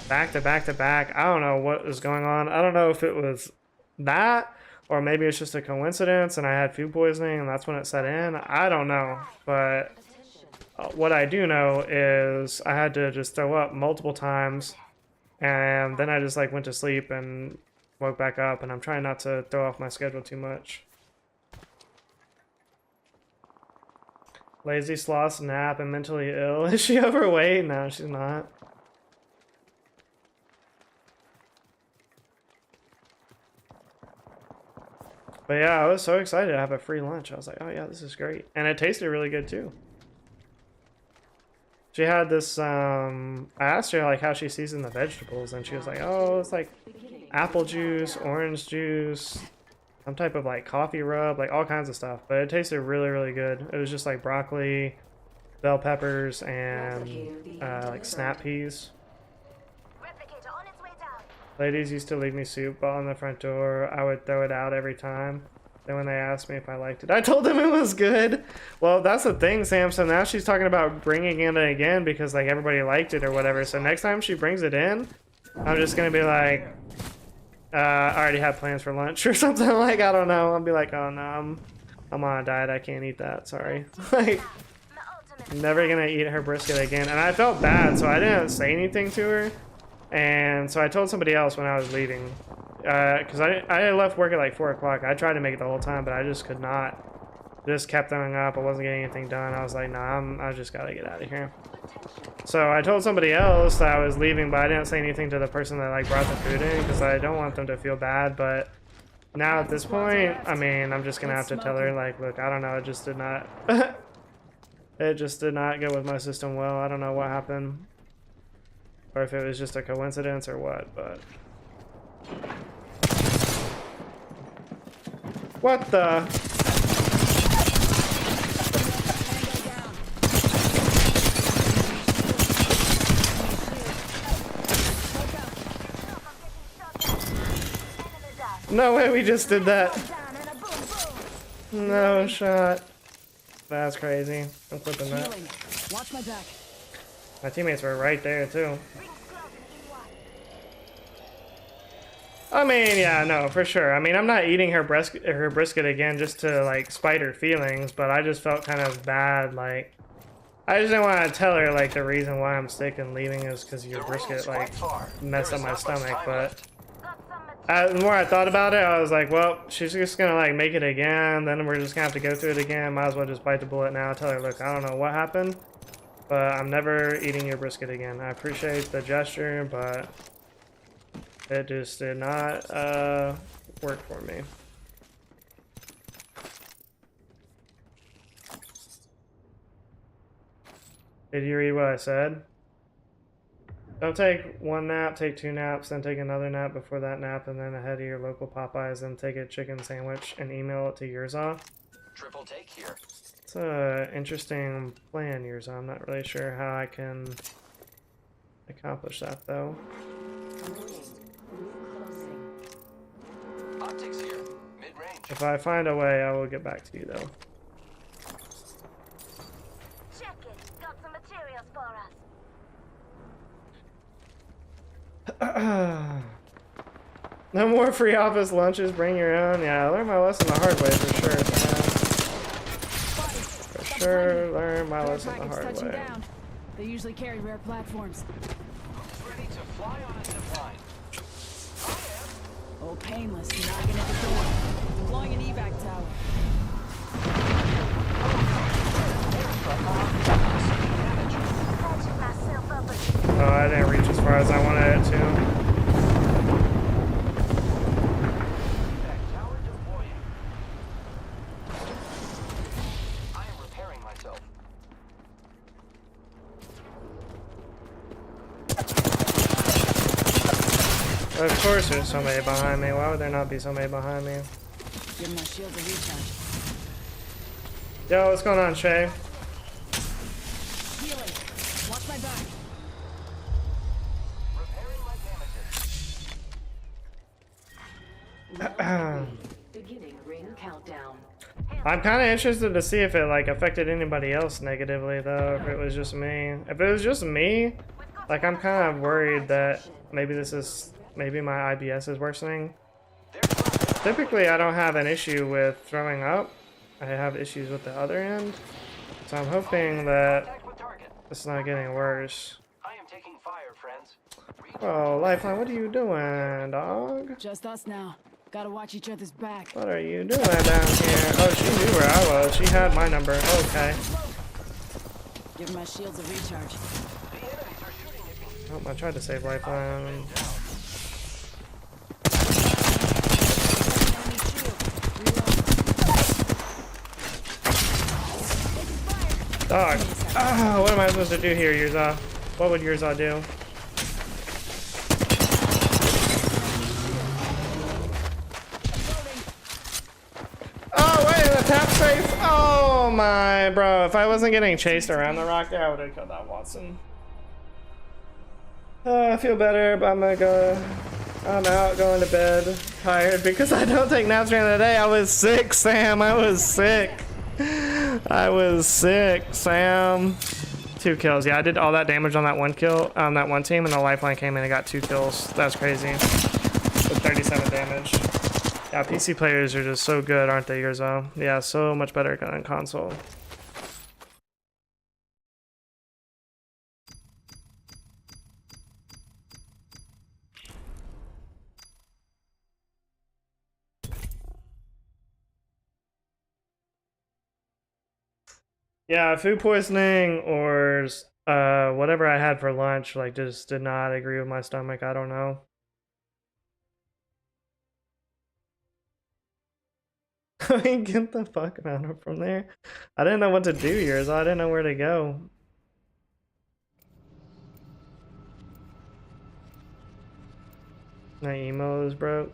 back to back to back. I don't know what was going on. I don't know if it was that, or maybe it's just a coincidence, and I had food poisoning, and that's when it set in. I don't know, but what I do know is I had to just throw up multiple times, and then I just like went to sleep and woke back up, and I'm trying not to throw off my schedule too much. Lazy, sloth, nap, and mentally ill. Is she overweight? No, she's not. But yeah, I was so excited to have a free lunch. I was like, oh yeah, this is great. And it tasted really good too. She had this, I asked her like how she seasoned the vegetables, and she was like, oh, it's like apple juice, orange juice, some type of like coffee rub, like all kinds of stuff. But it tasted really, really good. It was just like broccoli, bell peppers, and like snap peas. Replicator on its way down. Ladies used to leave me soup on the front door. I would throw it out every time. Then when they asked me if I liked it, I told them it was good. Well, that's the thing, Sam. So now she's talking about bringing it in again because like everybody liked it or whatever. So next time she brings it in, I'm just going to be like, I already have plans for lunch or something. Like, I don't know. I'll be like, oh no, I'm on a diet. I can't eat that. Sorry. Like, My ultimate. never going to eat her brisket again. And I felt bad, so I didn't say anything to her. And so I told somebody else when I was leaving. Because I left work at like 4 o'clock. I tried to make it the whole time, but I just could not. just kept throwing up. I wasn't getting anything done. I was like, nah, I just gotta get out of here. So I told somebody else that I was leaving, but I didn't say anything to the person that like brought the food in because I don't want them to feel bad. But now at this point, I mean, I'm just gonna have to tell her like, look, I don't know, it just did not, it just did not go with my system well. I don't know what happened, or if it was just a coincidence or what, but. What the? No way we just did that. No shot. That's crazy. I'm clipping that. Watch my back. My teammates were right there too. I mean, yeah, no, for sure. I mean, I'm not eating her brisket again just to like spite her feelings, but I just felt kind of bad. Like, I just didn't want to tell her like the reason why I'm sick and leaving is because your brisket like messed up my stomach. But the more I thought about it, I was like, well, she's just gonna like make it again. Then we're just gonna have to go through it again. Might as well just bite the bullet now. Tell her, look, I don't know what happened, but I'm never eating your brisket again. I appreciate the gesture, but it just did not work for me. Did you read what I said? Don't take one nap, take 2 naps, then take another nap before that nap, and then head to your local Popeyes, then take a chicken sandwich and email it to Yurza. Triple take here. It's a interesting plan, Yurza. I'm not really sure how I can accomplish that, though. Optics here. Mid-range. If I find a way, I will get back to you, though. Check it. Got some materials for us. No more free office lunches, bring your own. Yeah, I learned my lesson the hard way for sure. For sure, learned my lesson the hard way. Down. They usually carry rare platforms. Ready to fly on a zip line. Oh, painless, knocking at the door. Deploying an evac tower. Patching myself up again. Oh, I didn't reach as far as I wanted it to. Tower deploying. I am repairing myself. Of course there's somebody behind me. Why would there not be somebody behind me? Give my shield a recharge. Yo, what's going on, Shay? Healing. Watch my back. Repairing my damages. Beginning ring countdown. I'm kind of interested to see if it like affected anybody else negatively though, if it was just me. If it was just me, like I'm kind of worried that maybe maybe my IBS is worsening. Typically I don't have an issue with throwing up. I have issues with the other end. So I'm hoping that Contact with target. it's not getting worse. I am taking fire, friends. Oh, Lifeline, what are you doing, dog? Just us now. Gotta watch each other's back. What are you doing down here? Oh, she knew where I was. She had my number. Okay. Give my shields a recharge. The enemies are shooting at me. Oh, I tried to save Lifeline. Enemy shield. Reload. Dog. Ah, what am I supposed to do here, Yurza? What would Yurza do? Oh, wait, the tap safe? Oh my, bro. If I wasn't getting chased around the rock there, I would have killed that Watson. I feel better, but I'm out going to bed. Tired because I don't take naps during the day. I was sick, Sam. I was sick. I was sick, Sam. 2 kills. Yeah, I did all that damage on that one kill, on that one team, and the Lifeline came in and got 2 kills. That's crazy. With 37 damage. Yeah, PC players are just so good, aren't they, Yurza? Yeah, so much better than console. Yeah, food poisoning or whatever I had for lunch, like, just did not agree with my stomach. I don't know. Get the fuck out from there. I didn't know what to do here, so I didn't know where to go. My emo is broke.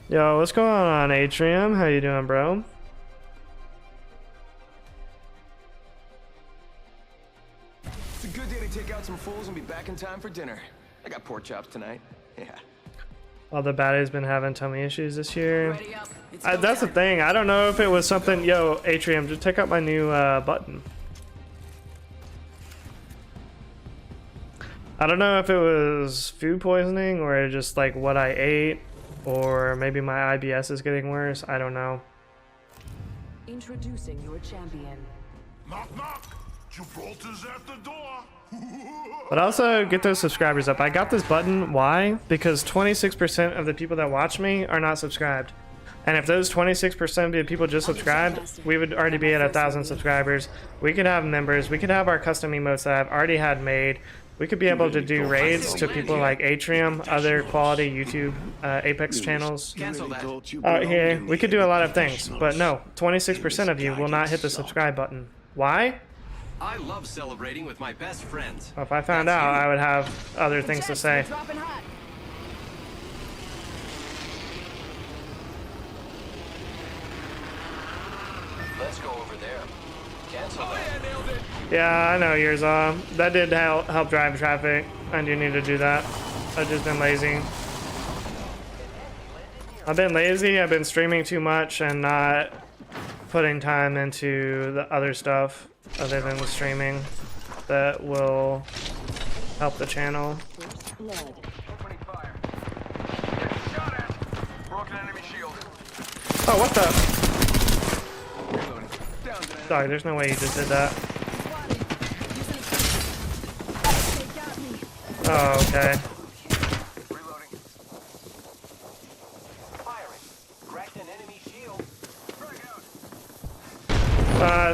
Yo, what's going on, Atrium? How you doing, bro? It's a good day to take out some fools and be back in time for dinner. I got pork chops tonight. Yeah. All the baddies been having tummy issues this year. Ready up. It's That's the go time. thing. I don't know if it was something. Yo, Atrium, just check out my new button. I don't know if it was food poisoning or just like what I ate, or maybe my IBS is getting worse. I don't know. Introducing your champion. Knock, knock. Gibraltar's at the door. But also get those subscribers up. I got this button. Why? Because 26% of the people that watch me are not subscribed. And if those 26% of the people just subscribed, we would already be at 1,000 subscribers. We could have members. We could have our custom emotes that I've already had made. We could be able to do raids to people like Atrium, other quality YouTube Apex channels out here. We could do a lot of things, but no, 26% of you will not hit the subscribe button. Why? I love celebrating with my best friends. Well, if I found out, I would have other things to say. Dropping hot. Let's go over there. Cancel that. Yeah, I know yours. That did help drive traffic. I do need to do that. I've just been lazy. I've been lazy. I've been streaming too much and not putting time into the other stuff other than the streaming that will help the channel. Opening fire. Getting shot at. Broken enemy shield. Oh, what the? Reloading. Down to that. Dog, there's no way you just did that. They got me. Oh, okay. Reloading. Firing. Cracked an enemy shield. Frag out.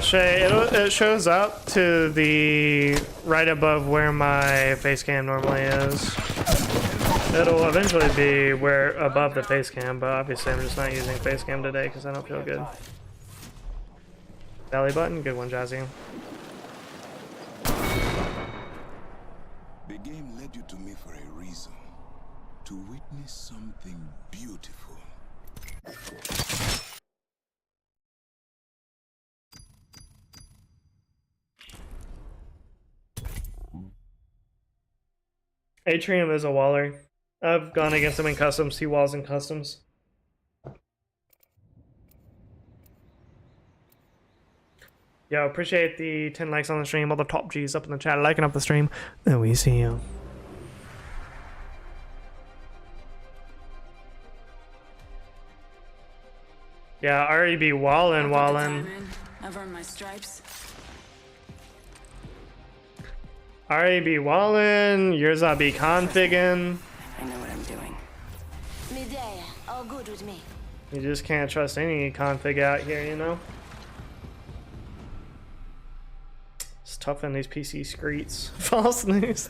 Shay, it shows up to the right above where my face cam normally is. It'll eventually be where above the face cam, but obviously I'm just not using face cam today because I don't feel good. Belly button, good one, Jazzy. The game led you to me for a reason. To witness something beautiful. Atrium is a waller. I've gone against him in customs. He walls in customs. Yo, appreciate the 10 likes on the stream. All the top G's up in the chat, liking up the stream. And we see you. Yeah, REB Wallin, Wallin. I've earned my stripes. REB Wallin, yours I be configgin'. I know what I'm doing. Midday, all good with me. You just can't trust any config out here, you know? It's tough in these PC streets. False news.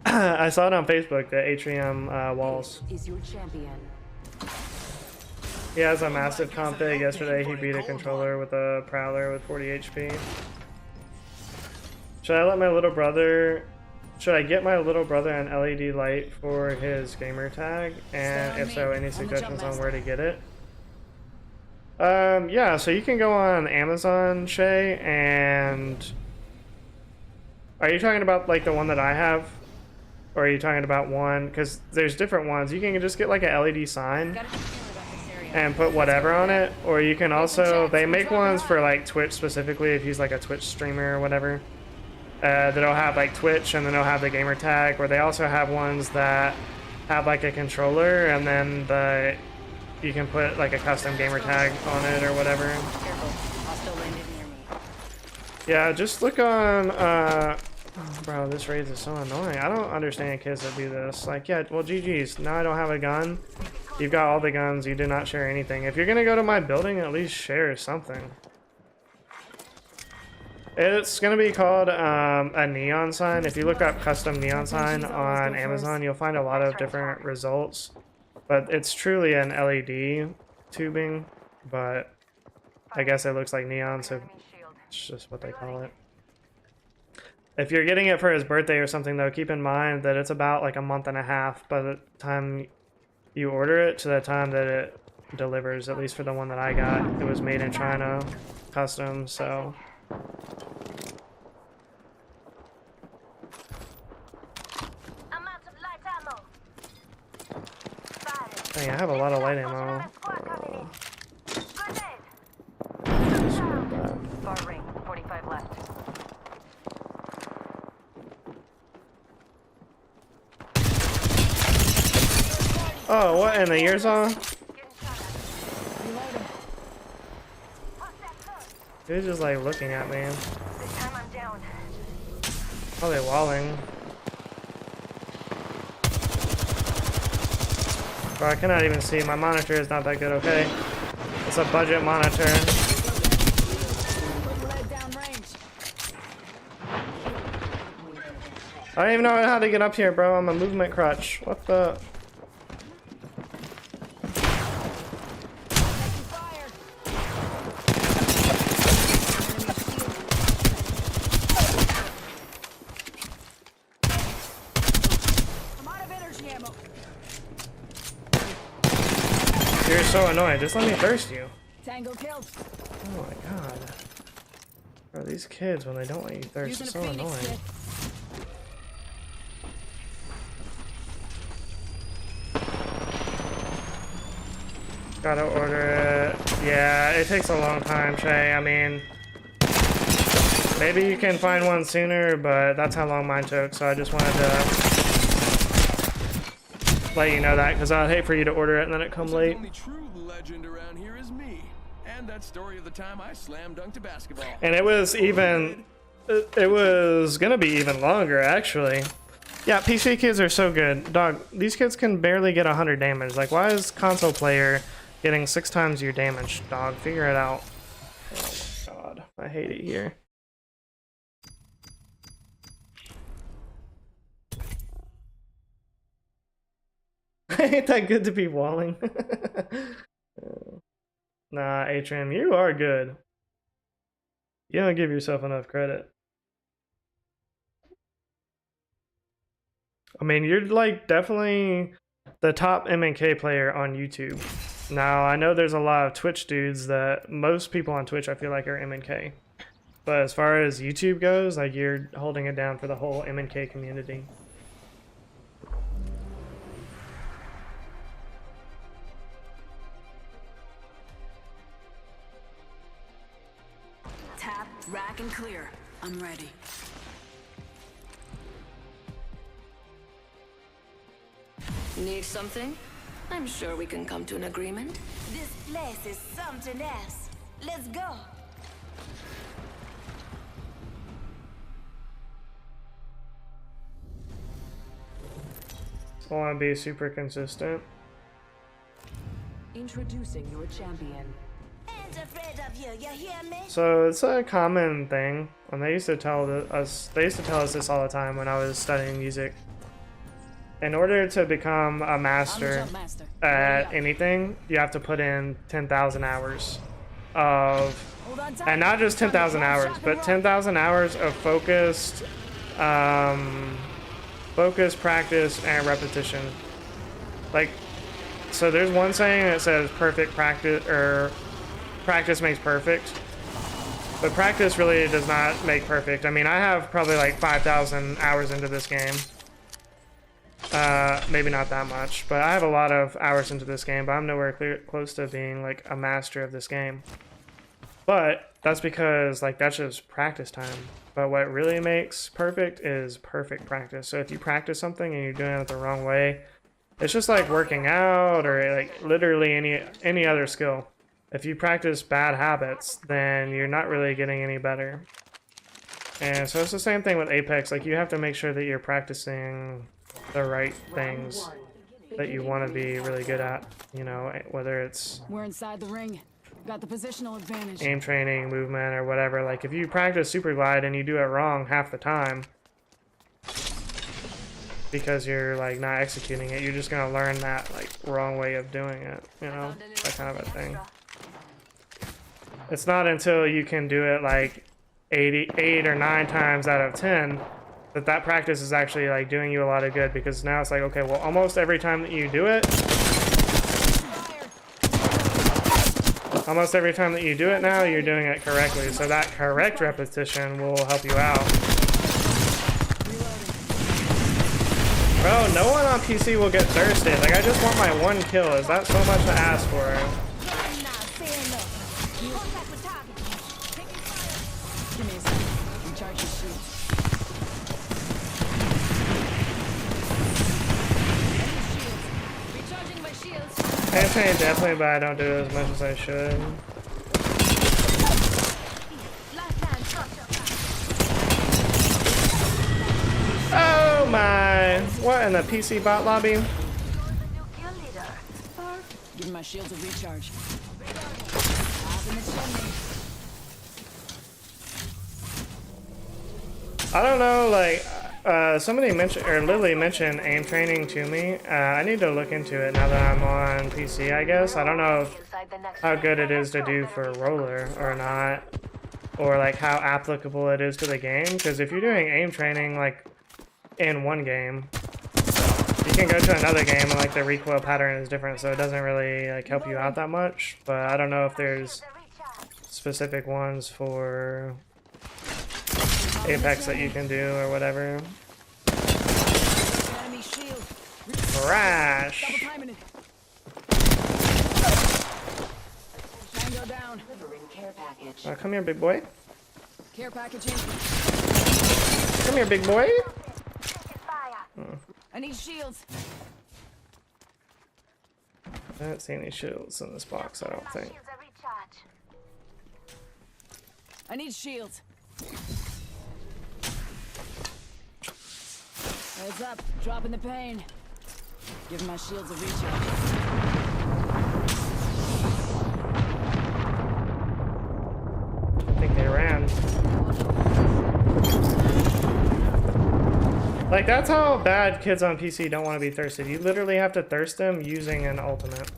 I saw it on Facebook, the Atrium walls. Is your champion. He has a massive config. Yesterday he beat a controller with a Prowler with 40 HP. Should I let my little brother... Should I get my little brother an LED light for his gamer tag? And if so, any suggestions on where to get it? Yeah, so you can go on Amazon, Shay, and... Are you talking about like the one that I have? Or are you talking about one? Because there's different ones. You can just get like a LED sign and put whatever on it. Or you can also... They make ones for like Twitch specifically if he's like a Twitch streamer or whatever. That'll have like Twitch and then they'll have the gamer tag, or they also have ones that have like a controller and then you can put like a custom gamer tag on it or whatever. Careful. Hostile landed near me. Yeah, just look on bro, this raid is so annoying. I don't understand kids that do this. Like, yeah, well GG's. Now I don't have a gun. You've got all the guns, you do not share anything. If you're gonna go to my building, at least share something. It's gonna be called a neon sign. If you look up custom neon sign on Amazon, you'll find a lot of different results. But it's truly an LED tubing, but I guess it looks like neon, so it's just what they call it. If you're getting it for his birthday or something, though, keep in mind that it's about like a month and a half by the time you order it to the time that it delivers, at least for the one that I got. It was made in China, custom, so... Dang, I have a lot of light ammo. Far ring, 45 left. Oh, what in the ears on? He's just like looking at me. This time I'm down. Probably walling. Bro, I cannot even see. My monitor is not that good, okay? It's a budget monitor. I don't even know how to get up here, bro. I'm a movement crutch. What the... You're so annoying. Just let me thirst you. Tango killed. Oh my god. Bro, these kids, when they don't let you thirst, it's so annoying. Gotta order it. Yeah, it takes a long time, Shay. I mean, maybe you can find one sooner, but that's how long mine took, so I just wanted to let you know that, because I'd hate for you to order it and then it come late. The only true legend around here is me, and that story of the time I slam dunked a basketball. And it was even, it was gonna be even longer, actually. Yeah, PC kids are so good. Dog, these kids can barely get 100 damage. Like, why is console player getting 6 times your damage? Dog, figure it out. Oh god, I hate it here. Ain't that good to be walling? Nah, Atrium, you are good. You don't give yourself enough credit. I mean, you're like definitely the top MNK player on YouTube. Now, I know there's a lot of Twitch dudes that most people on Twitch I feel like are MNK. But as far as YouTube goes, like you're holding it down for the whole MNK community. Tap, rack, and clear. I'm ready. Need something? I'm sure we can come to an agreement. This place is something else. Let's go. I want to be super consistent. Introducing your champion. Ain't afraid of you, you hear me? So it's a common thing, and they used to tell us this all the time when I was studying music. In order to become a master at anything, you have to put in 10,000 hours of, and not just 10,000 hours, but 10,000 hours of focused practice and repetition. Like, so there's one saying that says perfect practice, or practice makes perfect, but practice really does not make perfect. I mean, I have probably like 5,000 hours into this game. Maybe not that much, but I have a lot of hours into this game, but I'm nowhere close to being like a master of this game. But that's because like that's just practice time. But what really makes perfect is perfect practice. So if you practice something and you're doing it the wrong way, it's just like working out or like literally any other skill. If you practice bad habits, then you're not really getting any better. And so it's the same thing with Apex. Like you have to make sure that you're practicing the right things. that you want to be really good at, you know, whether it's We're inside the ring. Got the positional advantage. aim training, movement, or whatever. Like if you practice super glide and you do it wrong half the time because you're like not executing it, you're just gonna learn that like wrong way of doing it, you know, that kind of a thing. It's not until you can do it like 8 or 9 times out of 10 that practice is actually like doing you a lot of good, because now it's like, okay, well, almost every time that you do it, now you're doing it correctly. So that correct repetition will help you out. Bro, no one on PC will get thirsted. Like, I just want my 1 kill. Is that so much to ask for? Give me a second. Recharge your shields. Recharging my shields. I'm saying definitely, but I don't do it as much as I should. Oh my! What in the PC bot lobby? Give my shields a recharge. Up in the chimney. I don't know, like, somebody mentioned, or Lily mentioned aim training to me. I need to look into it now that I'm on PC, I guess. I don't know if, how good it is to do for roller or not, or like how applicable it is to the game, because if you're doing aim training like in one game, you can go to another game and like the recoil pattern is different, so it doesn't really like help you out that much. But I don't know if there's specific ones for Apex that you can do or whatever. Enemy shield. Crash! Double timing it. Tango down. Delivering care package. Come here, big boy. Care packaging. Come here, big boy. I need shields. I don't see any shields in this box, I don't think. I need shields. Heads up, dropping the pain. Give my shields a recharge. I think they ran. Like, that's how bad kids on PC don't want to be thirsted. You literally have to thirst them using an ultimate.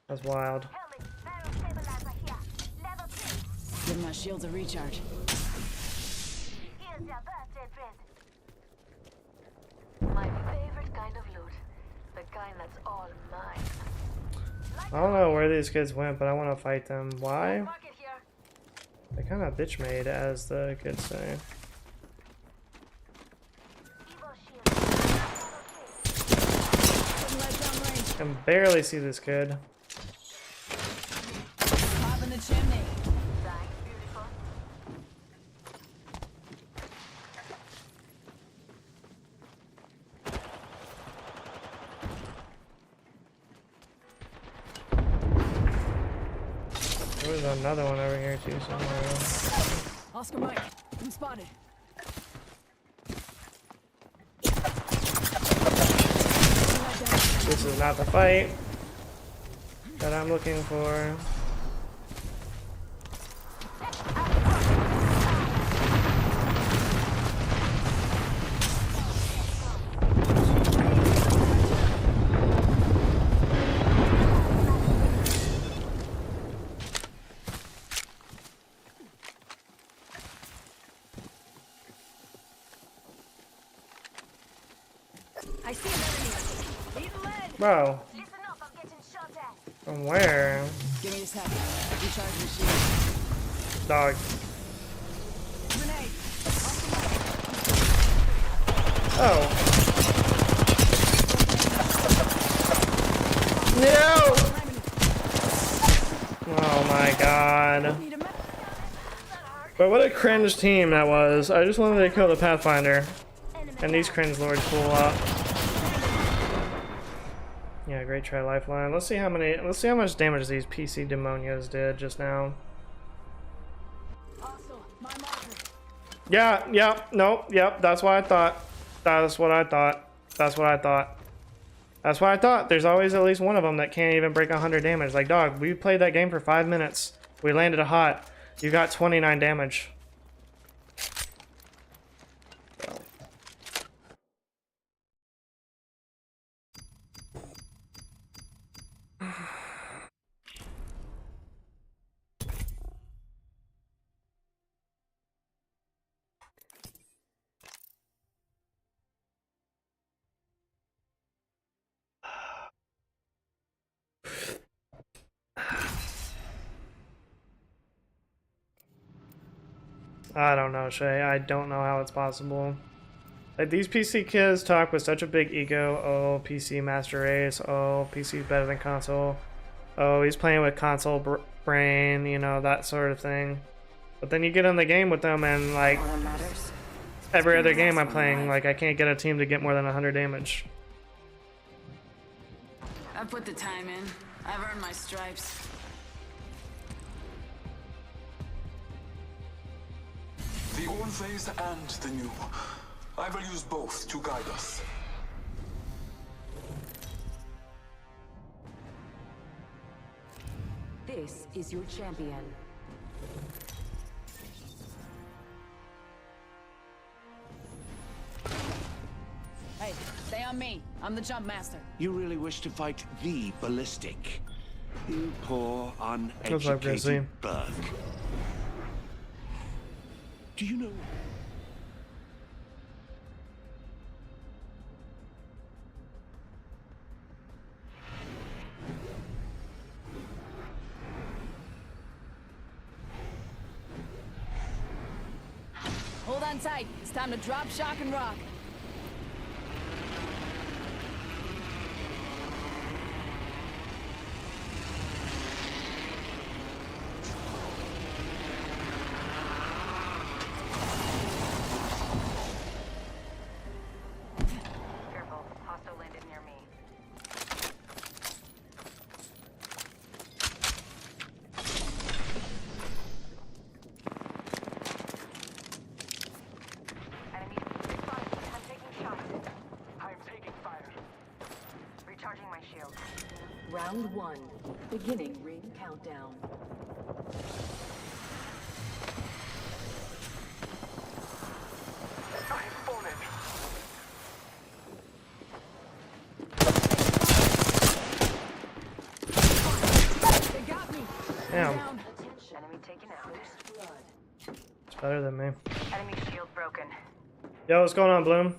That's wild. Give my shields a recharge. My favorite kind of loot. The kind that's all mine. I don't know where these kids went, but I want to fight them. Why? Mark it here. They kind of bitch made, as the kids say. Evo shield. Putting lights down range. I can barely see this kid. Pop in the chimney. Thanks, beautiful. There's another one over here too somewhere. Oscar Mike, I'm spotted. This is not the fight that I'm looking for. I see an enemy. Need lead. Bro, Listen up, I'm getting shot at. from where? Give me a second. Recharge my shield. Dog. Grenade. Oh. No! Oh my god. Need a med. But what a cringe team that was. I just wanted to kill the Pathfinder. And these cringe lords pull up. Yeah, great try, Lifeline. Let's see how much damage these PC demonios did just now. Hostile. My marker. Yeah, yep, nope, yep, that's what I thought. That's what I thought. That's what I thought. That's why I thought there's always at least one of them that can't even break 100 damage. Like, dog, we played that game for 5 minutes. We landed a hot. You got 29 damage. I don't know, Shay. I don't know how it's possible. Like, these PC kids talk with such a big ego. Oh, PC master race. Oh, PC's better than console. Oh, he's playing with console brain, you know, that sort of thing. But then you get in the game with them and, like, every other game I'm playing, like, I can't get a team to get more than 100 damage. I've put the time in. I've earned my stripes. The old phase and the new. I will use both to guide us. This is your champion. Hey, stay on me. I'm the jump master. You really wish to fight the ballistic? You poor, Looks like Grizzly. uneducated bug. Do you know? Hold on tight. It's time to drop, shock, and rock. Careful, hostile landed near me. Enemy spotted. I'm taking shots. I'm taking fire. Recharging my shield. Round 1. Beginning ring countdown. I've fallen. They got me. Damn, Down. Enemy taken out. it's better than me. Enemy shield broken. Yo, what's going on, Bloom?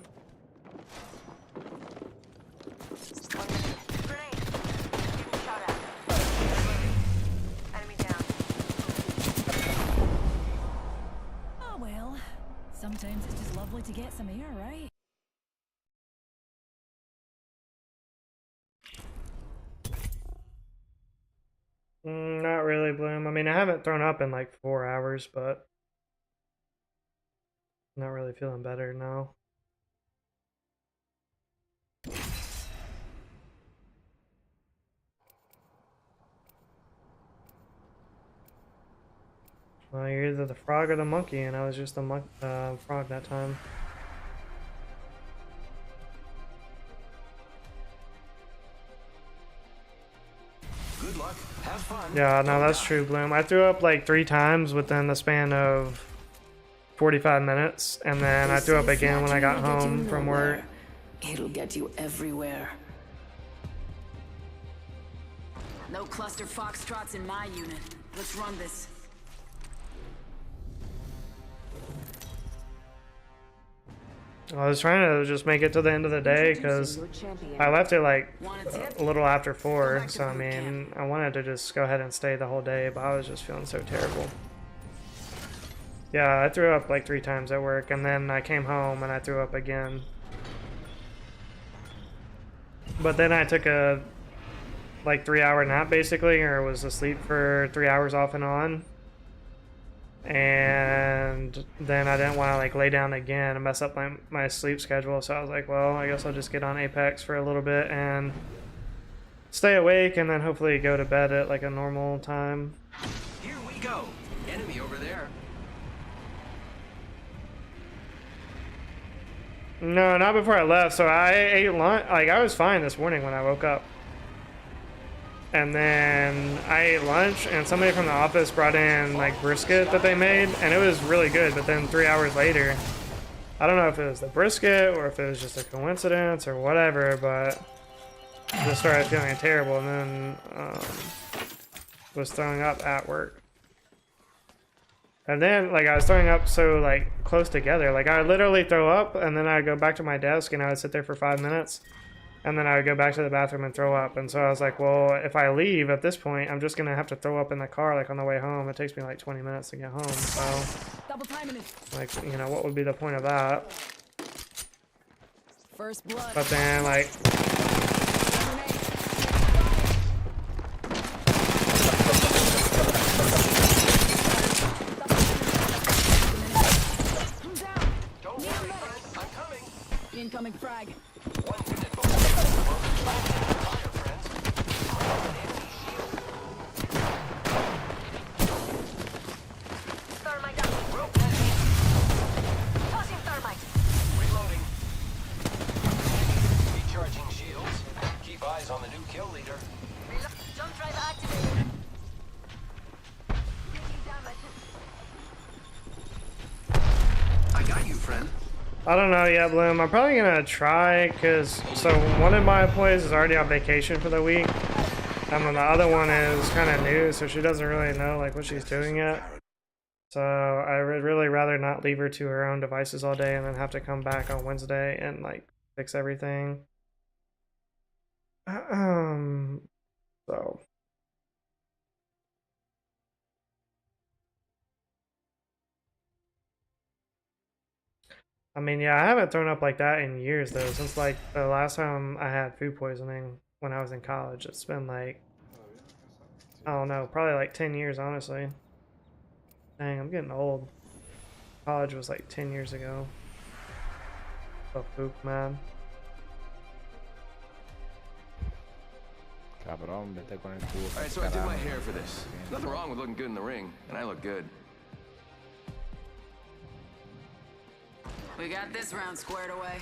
Grenade. Getting shot at. Enemy down. Oh well. Sometimes it's just lovely to get some air, right? Not really, Bloom. I mean, I haven't thrown up in like 4 hours, but not really feeling better now. Well, you're either the frog or the monkey, and I was just the frog that time. Good luck. Have fun. Yeah, no, that's true, Bloom. I threw up like 3 times within the span of 45 minutes, and then I threw up again when I got home from work. It'll get you everywhere. No cluster foxtrots in my unit. Let's run this. I was trying to just make it to the end of the day because Your champion. I left it like Want a tip? a little after Go 4, back to so I boot mean, camp. I wanted to just go ahead and stay the whole day, but I was just feeling so terrible. Yeah, I threw up like 3 times at work, and then I came home and I threw up again. But then I took a like 3-hour nap basically, or was asleep for 3 hours off and on. And then I didn't want to like lay down again and mess up my sleep schedule, so I was like, well, I guess I'll just get on Apex for a little bit and stay awake, and then hopefully go to bed at like a normal time. Here we go. Enemy over there. No, not before I left. So I ate lunch. Like, I was fine this morning when I woke up. And then I ate lunch, and somebody from the office brought in, like, brisket that they made, and it was really good. But then 3 hours later, I don't know if it was the brisket or if it was just a coincidence or whatever, but I just started feeling terrible, and then was throwing up at work. And then, like, I was throwing up so, like, close together. Like, I would literally throw up, and then I would go back to my desk, and I would sit there for 5 minutes. And then I would go back to the bathroom and throw up. And so I was like, well, if I leave at this point, I'm just going to have to throw up in the car, like, on the way home. It takes me, like, 20 minutes to get home. So, Double timing it. like, you know, what would be the point of that? First blood. But then, like... Incoming frag. Thermite out. Tossing thermite. Reloading. Recharging shields. Keep eyes on the new kill leader. Jump drive activated. Taking damage. I got you, friend. I don't know yet, Bloom. I'm probably gonna try, because so one of my employees is already on vacation for the week, and then the other one is kind of new, so she doesn't really know like what she's doing yet. So I would really rather not leave her to her own devices all day and then have to come back on Wednesday and like fix everything. So. I mean, yeah, I haven't thrown up like that in years, though, since, like, the last time I had food poisoning when I was in college. It's been, like, I don't know, probably, like, 10 years, honestly. Dang, I'm getting old. College was, like, 10 years ago. The poop, man. Alright, so I did my hair for this. Nothing wrong with looking good in the ring, and I look good. We got this round squared away.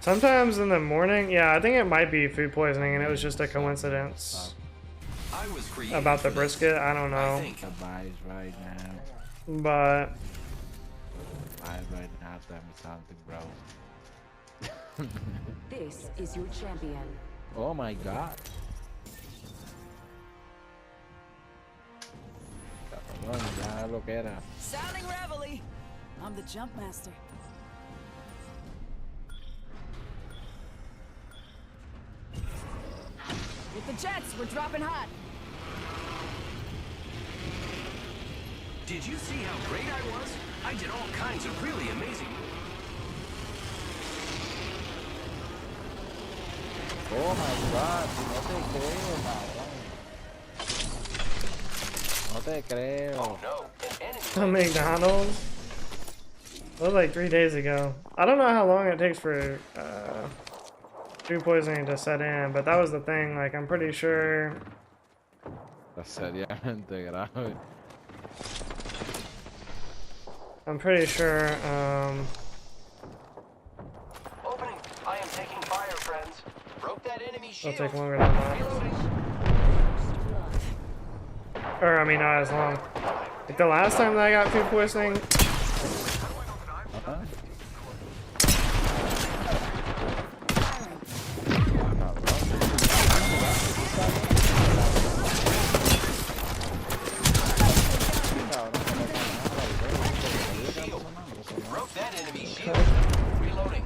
Sometimes in the morning, yeah, I think it might be food poisoning, and it was just a coincidence about the brisket. I don't know. Right now. But Right now, tell me something, bro. This is your champion. Oh my god. Cabrón, ya lo que era. Sounding reveille. I'm the jump master. With the jets, we're dropping hot. Did you see how great I was? I did all kinds of really amazing. Oh my god, no te creo, cabrón. No te creo. Oh no, an enemy. McDonald's. That was like 3 days ago. I don't know how long it takes for food poisoning to set in, but that was the thing. Like, I'm pretty sure. Seriamente grave. I'm pretty sure. Opening. I am taking fire, friends. Broke that enemy It'll shield. take longer than that. Or I mean, not as long. Like the last time that I got food poisoning. Broke that enemy shield. Reloading.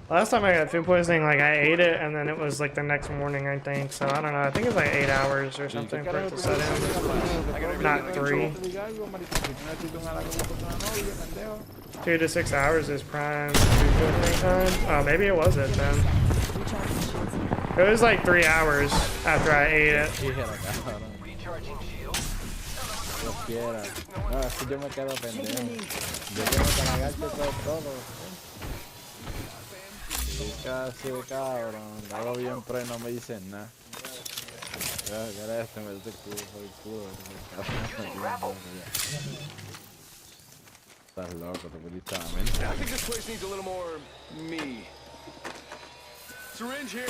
Last time I got food poisoning, like I ate it and then it was like the next morning, I think. So I don't know. I think it's like 8 hours or something for it to set in. Not 3. 2 to 6 hours is prime food poisoning time. Oh, maybe it was it then. It was like 3 hours after I ate it. Recharging shield. Quiera. No, es que yo me quedo pendejo. Yo quiero que me agache todo. Sí, casi, cabrón. Hago bien pre, no me dicen nada. ¿Qué era esto? Me dice el culo por el culo. Estás loco, definitivamente. I think this place needs a little more me. Syringe here.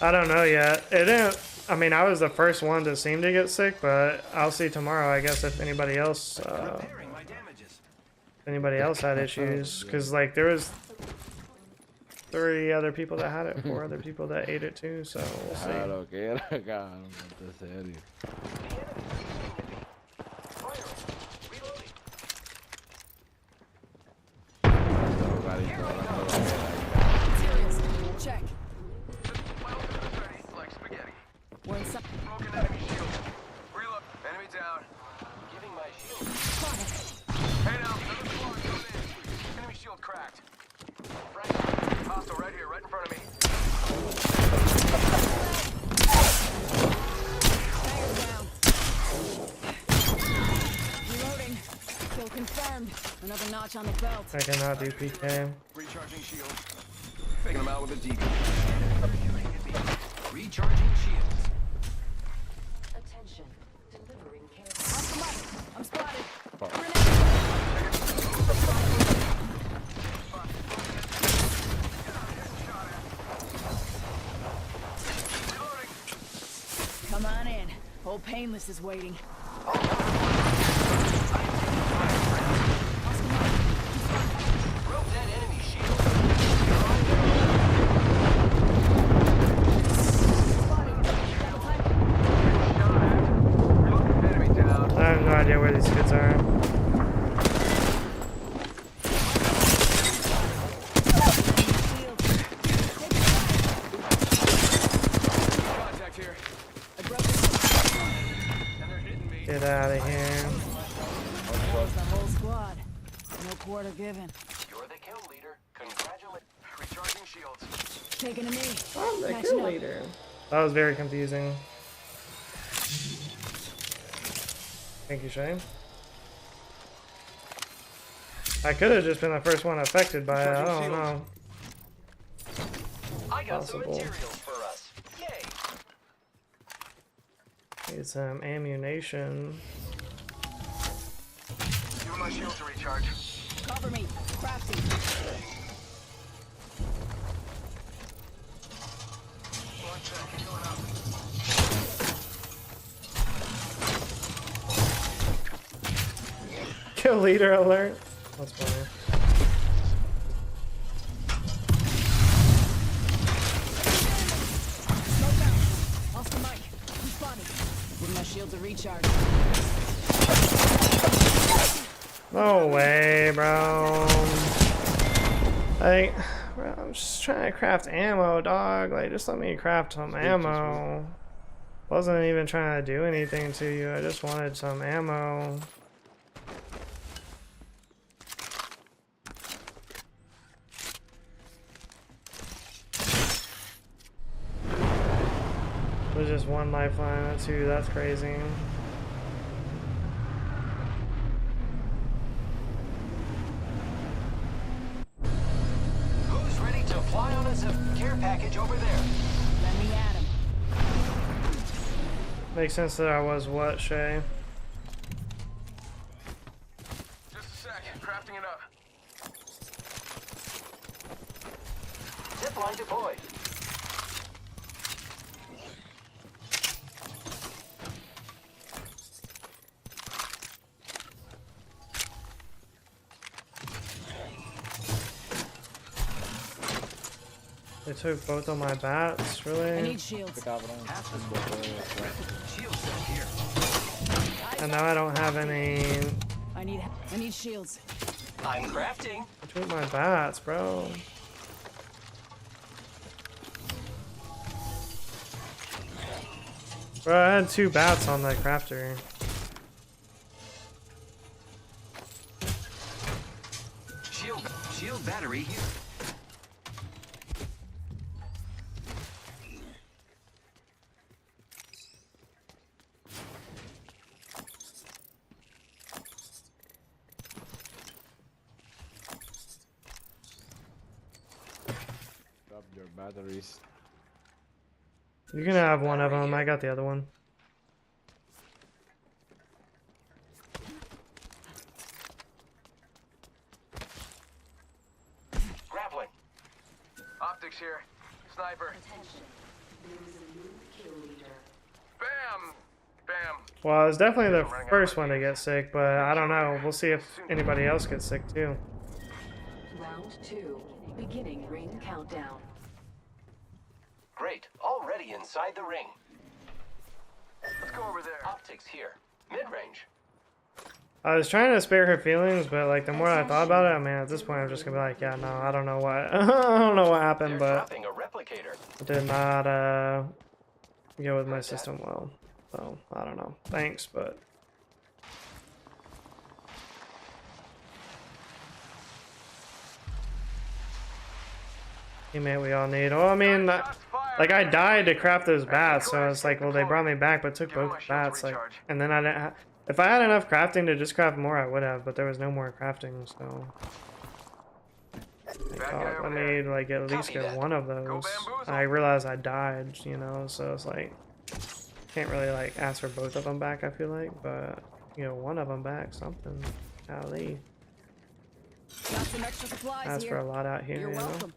I don't know yet. It didn't. I mean, I was the first one to seem to get sick, but I'll see tomorrow. I guess if anybody else, had issues, because like there was 3 other people that had it, 4 other people that ate it too. So we'll see. Claro que era, cabrón, ponte serio. Materials. Check. Like spaghetti. We're inside. Broken enemy shield. Reload. Enemy down. Giving my shield. Hey now, another squad coming in. Enemy shield cracked. Hostile right here, right in front of me. Reloading. Kill confirmed. Another notch on the belt. I cannot do PK. Recharging shield. Taking them out with a deacon. Recharging shields. Attention. Delivering care. Come on. I'm spotted. Come on in. Old Painless is waiting. Broke that enemy shield. Enemy down. I have no idea where these kids are. Contact here. Get out of here. That was the whole squad. No quarter given. You're the kill leader. Congratulations. Recharging shields. Taking a knee. I'm the Catching kill up. leader. That was very confusing. Thank you, Shane. I could have just been the first one affected by it. I don't know. I got some Possible. materials for us. Yay. Need some ammunition. Give my shield to recharge. Cover me. Crafty. One sec, healing up. Kill leader alert. That's funny. Smoke out. Off the mic. I'm spotted. Give my shield to recharge. No way, bro. Like, bro, I'm just trying to craft ammo, dog. Like, just let me craft some ammo. Wasn't even trying to do anything to you. I just wanted some ammo. There's just one lifeline, that's 2, that's crazy. Who's ready to fly on us a care package over there? Let me at him. Makes sense that I was what, Shay? Just a sec, crafting it up. Zipline deployed. They took both of my bats, I really? need shields. Cabrón. Shield set here. And now I don't have any. I need shields. I'm crafting. They took my bats, bro. Bro, I had 2 bats on that crafter. Shield battery here. Drop your batteries. You can have one of them. I got the other one. Optics here. Sniper. Attention. There is a new kill leader. Bam! Bam. Well, I was definitely the first one to get sick, but I don't know. We'll see if anybody else gets sick too. Round 2. Beginning ring countdown. Great. Already inside the ring. Let's go over there. Optics here. Mid-range. I was trying to spare her feelings, but like the more I thought about it, I mean, at this point, I'm just gonna be like, yeah, no, I don't know what, I don't know what happened, They're but dropping a replicator. it did not go with my system well. So I don't know. Thanks, but. Teammate we all need. Well, I mean, like I died to craft those bats, so it's like, well, they brought me back, but took both bats, like, and then I didn't have. If I had enough crafting to just craft more, I would have, but there was no more crafting, so. I thought I made like at least get one of those. I realized I died, you know, so it's like can't really like ask for both of them back. I feel like, but you know, one of them back, something. Golly, Got some extra supplies ask for a lot out here. You're you know? welcome.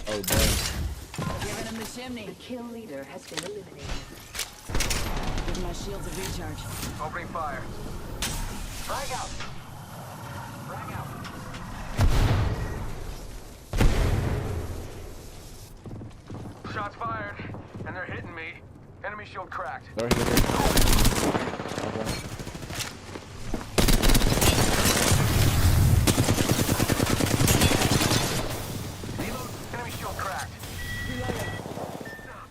Oh, damn. Giving him the chimney. The kill leader has been eliminated. Giving my shields a recharge. Opening fire. Frag out. Frag out. Shots fired, and they're hitting me. Enemy shield cracked. They're here. Okay. Reload. Enemy shield cracked.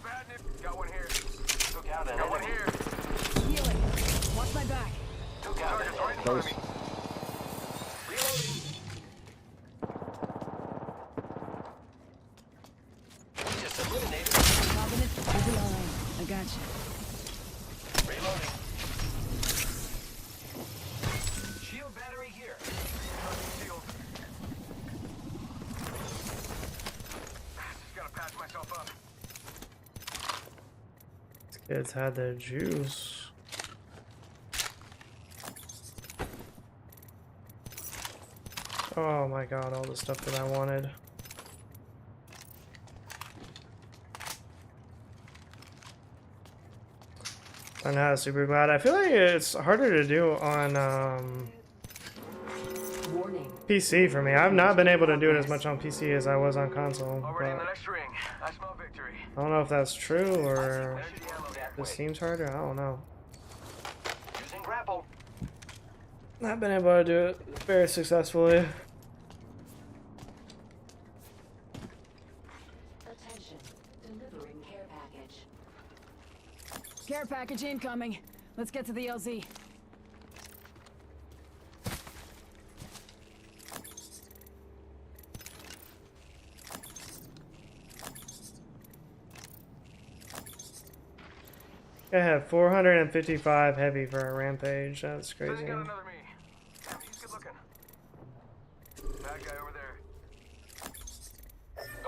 Bad news. Got one here. Took out an Got one enemy. here. Healing. Watch my back. Took out an Target's right in enemy. front of me. Reloading. Just eliminated. Covenant, you'll be alright. I got you. Reloading. Shield battery here. Shield. Just gotta patch myself up. These kids had their juice. Oh my god, all the stuff that I wanted. I'm not super glad. I feel like it's harder to do on Warning. PC for me. I've not been able to do it as much on PC as I was on console. Already in the But next ring. I smell victory. I don't know if that's true or There's the ammo that it way. seems harder. I don't know. Using grapple. Not been able to do it very successfully. Attention. Delivering care package. Care package incoming. Let's get to the LZ. I have 455 heavy for a rampage. That's I crazy. got another me. Damn, he's good looking. Bad guy over there.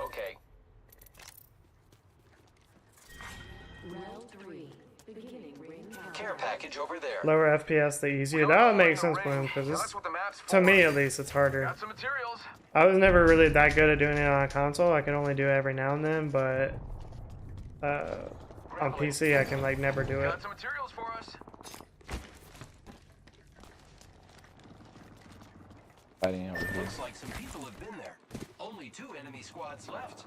Okay. Round 3. Beginning ring countdown. Care package over there. Lower FPS, the easier. That would make sense, Bloom, because That's what the map's for. to me at least, it's harder. Got some materials. I was never really that good at doing it on a console. I could only do it every now and then, but on PC I can like never do it. Got some materials for us. Fighting over here. Looks like some people have been there. Only 2 enemy squads left.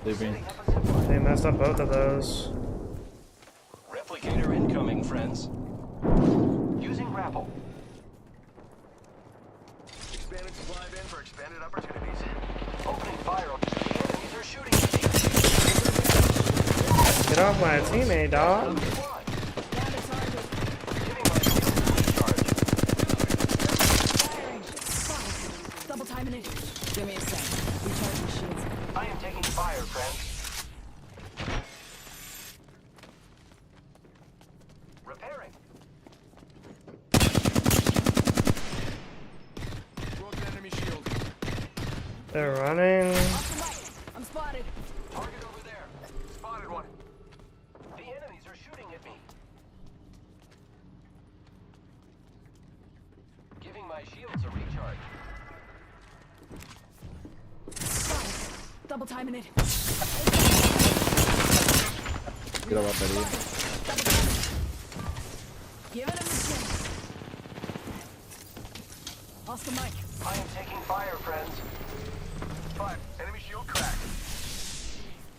Leaving. Setting up a zip line. They messed up both of those. Replicator incoming, friends. Using grapple. Expanded supply bin for expanded opportunities. Opening fire. The enemies are shooting at me. Get off my teammate, dog. Squad. Down to target. Giving my shield recharge. Firing. Spotted. Double timing it. Give me a sec. Recharging shields. I am taking fire, friends. Repairing. reloading. I'm spotted. Target over there. Spotted one. The enemies are shooting at me. Giving my shields a recharge. Double timing it. Quiero batería. Give it a mission. Oscar Mike. I am taking fire, friends. 5. Enemy shield cracked.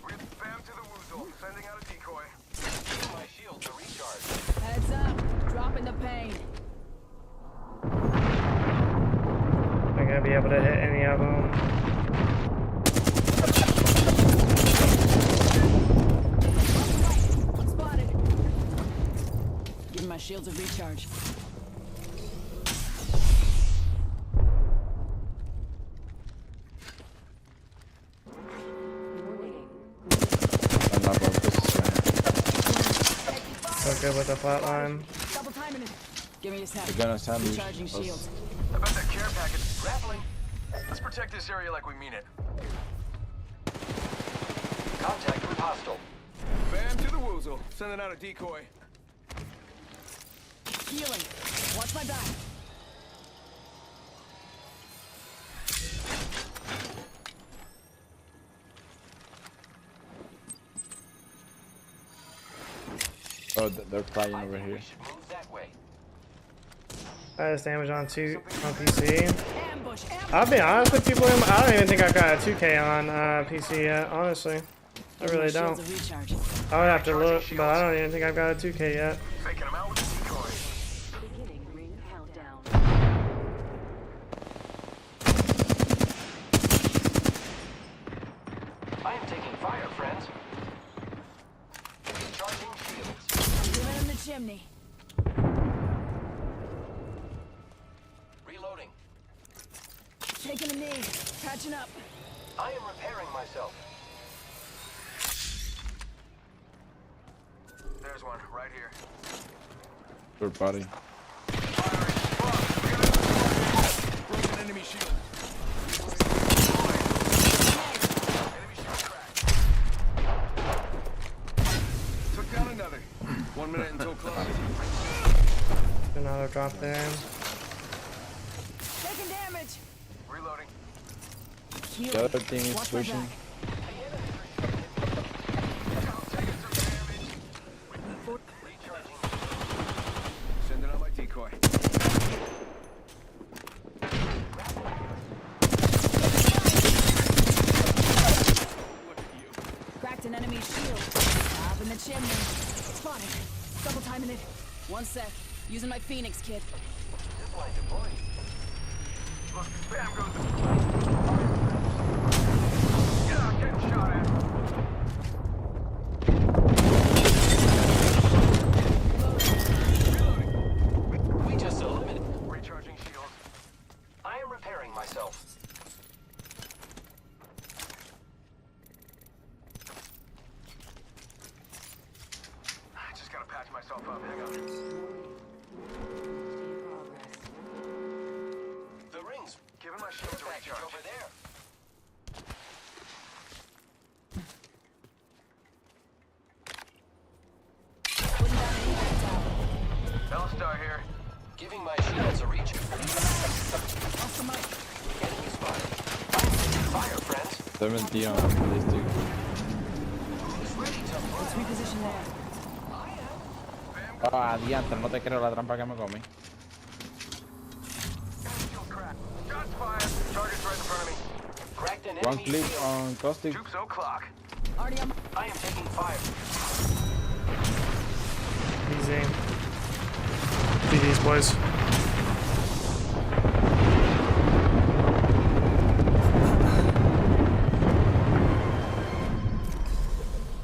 Rip spam to the woozle. Sending out a decoy. Giving my shields a recharge. Heads up. Dropping the pain. Not gonna be able to hit any of them. I'm spotted. Giving my shields a recharge. Warning. En la buena posición. So good with the flatline. Double timing it. Give me a sec. We're gonna sandwich Recharging us. shields. I bet that care package is grappling. Let's protect this area like we mean it. Contact with hostile. Bam to the woozle. Sending out a decoy. Healing. Watch my back. Oh, they're flying over here. We should move that way. Highest damage on PC. Ambush. I'll be honest with you, Bloom. I don't even think I've got a 2K on PC yet. Honestly, I really don't. Recharge. I would have to look, but I don't even think I've got a 2K yet. Faking them out with a decoy. Beginning ring countdown. I am taking fire, friends. Charging shields. Give it in the chimney. Reloading. Taking a knee. Catching up. I am repairing myself. There's one right here. Third party. Broken enemy shield. Enemy shield cracked. Took down another. 1 minute until close. Another drop there. Taking damage. Reloading. Healing. The other team is Watch my pushing. back. Taking some damage. Recharging. Sending out my decoy. Look at you. Cracked an enemy shield. Up in the chimney. Spotted. Double timing it. 1 sec. Using my Phoenix kit. Zipline deployed. Look, spam goes. Yeah, getting shot at. Reloading. We just eliminated. Recharging shield. I am repairing myself. I just gotta patch myself up. Hang on. The rings. Giving my shield a recharge. Over there. Putting down an impact tower. L-Star here. Giving my shields a reach. Off the mic. Enemy spotted. Fire, friends. 70 on these two. Who's ready to Let's move? reposition there. Ah, diantre, no te creo la trampa que me comí. Shield cracked. Shots fired. Target's right in front of me. Cracked an One enemy click shield. on Caustic. Troops o'clock. Already on my... I am taking fire. Easy. GG's, boys.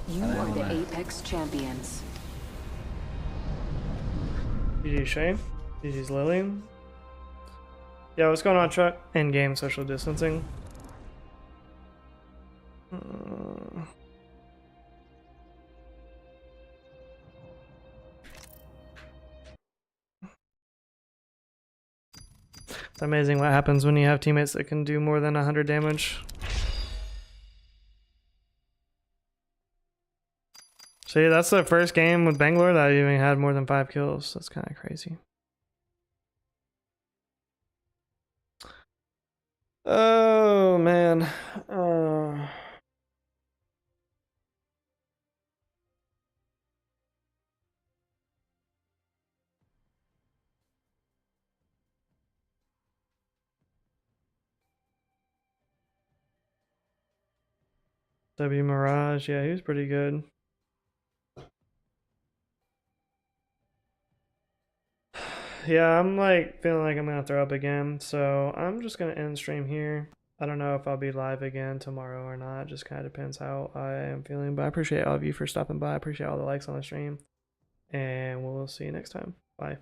You are the Apex champions. GG Shane. GG's Lily. Yeah, what's going on, Truck? In-game social distancing. It's amazing what happens when you have teammates that can do more than 100 damage. See, that's the first game with Bangalore that I even had more than 5 kills. That's kind of crazy. Oh, man. W Mirage, yeah, he was pretty good. Yeah, I'm like feeling like I'm gonna throw up again, so I'm just gonna end stream here. I don't know if I'll be live again tomorrow or not. Just kind of depends how I am feeling. But I appreciate all of you for stopping by. I appreciate all the likes on the stream, and we'll see you next time. Bye.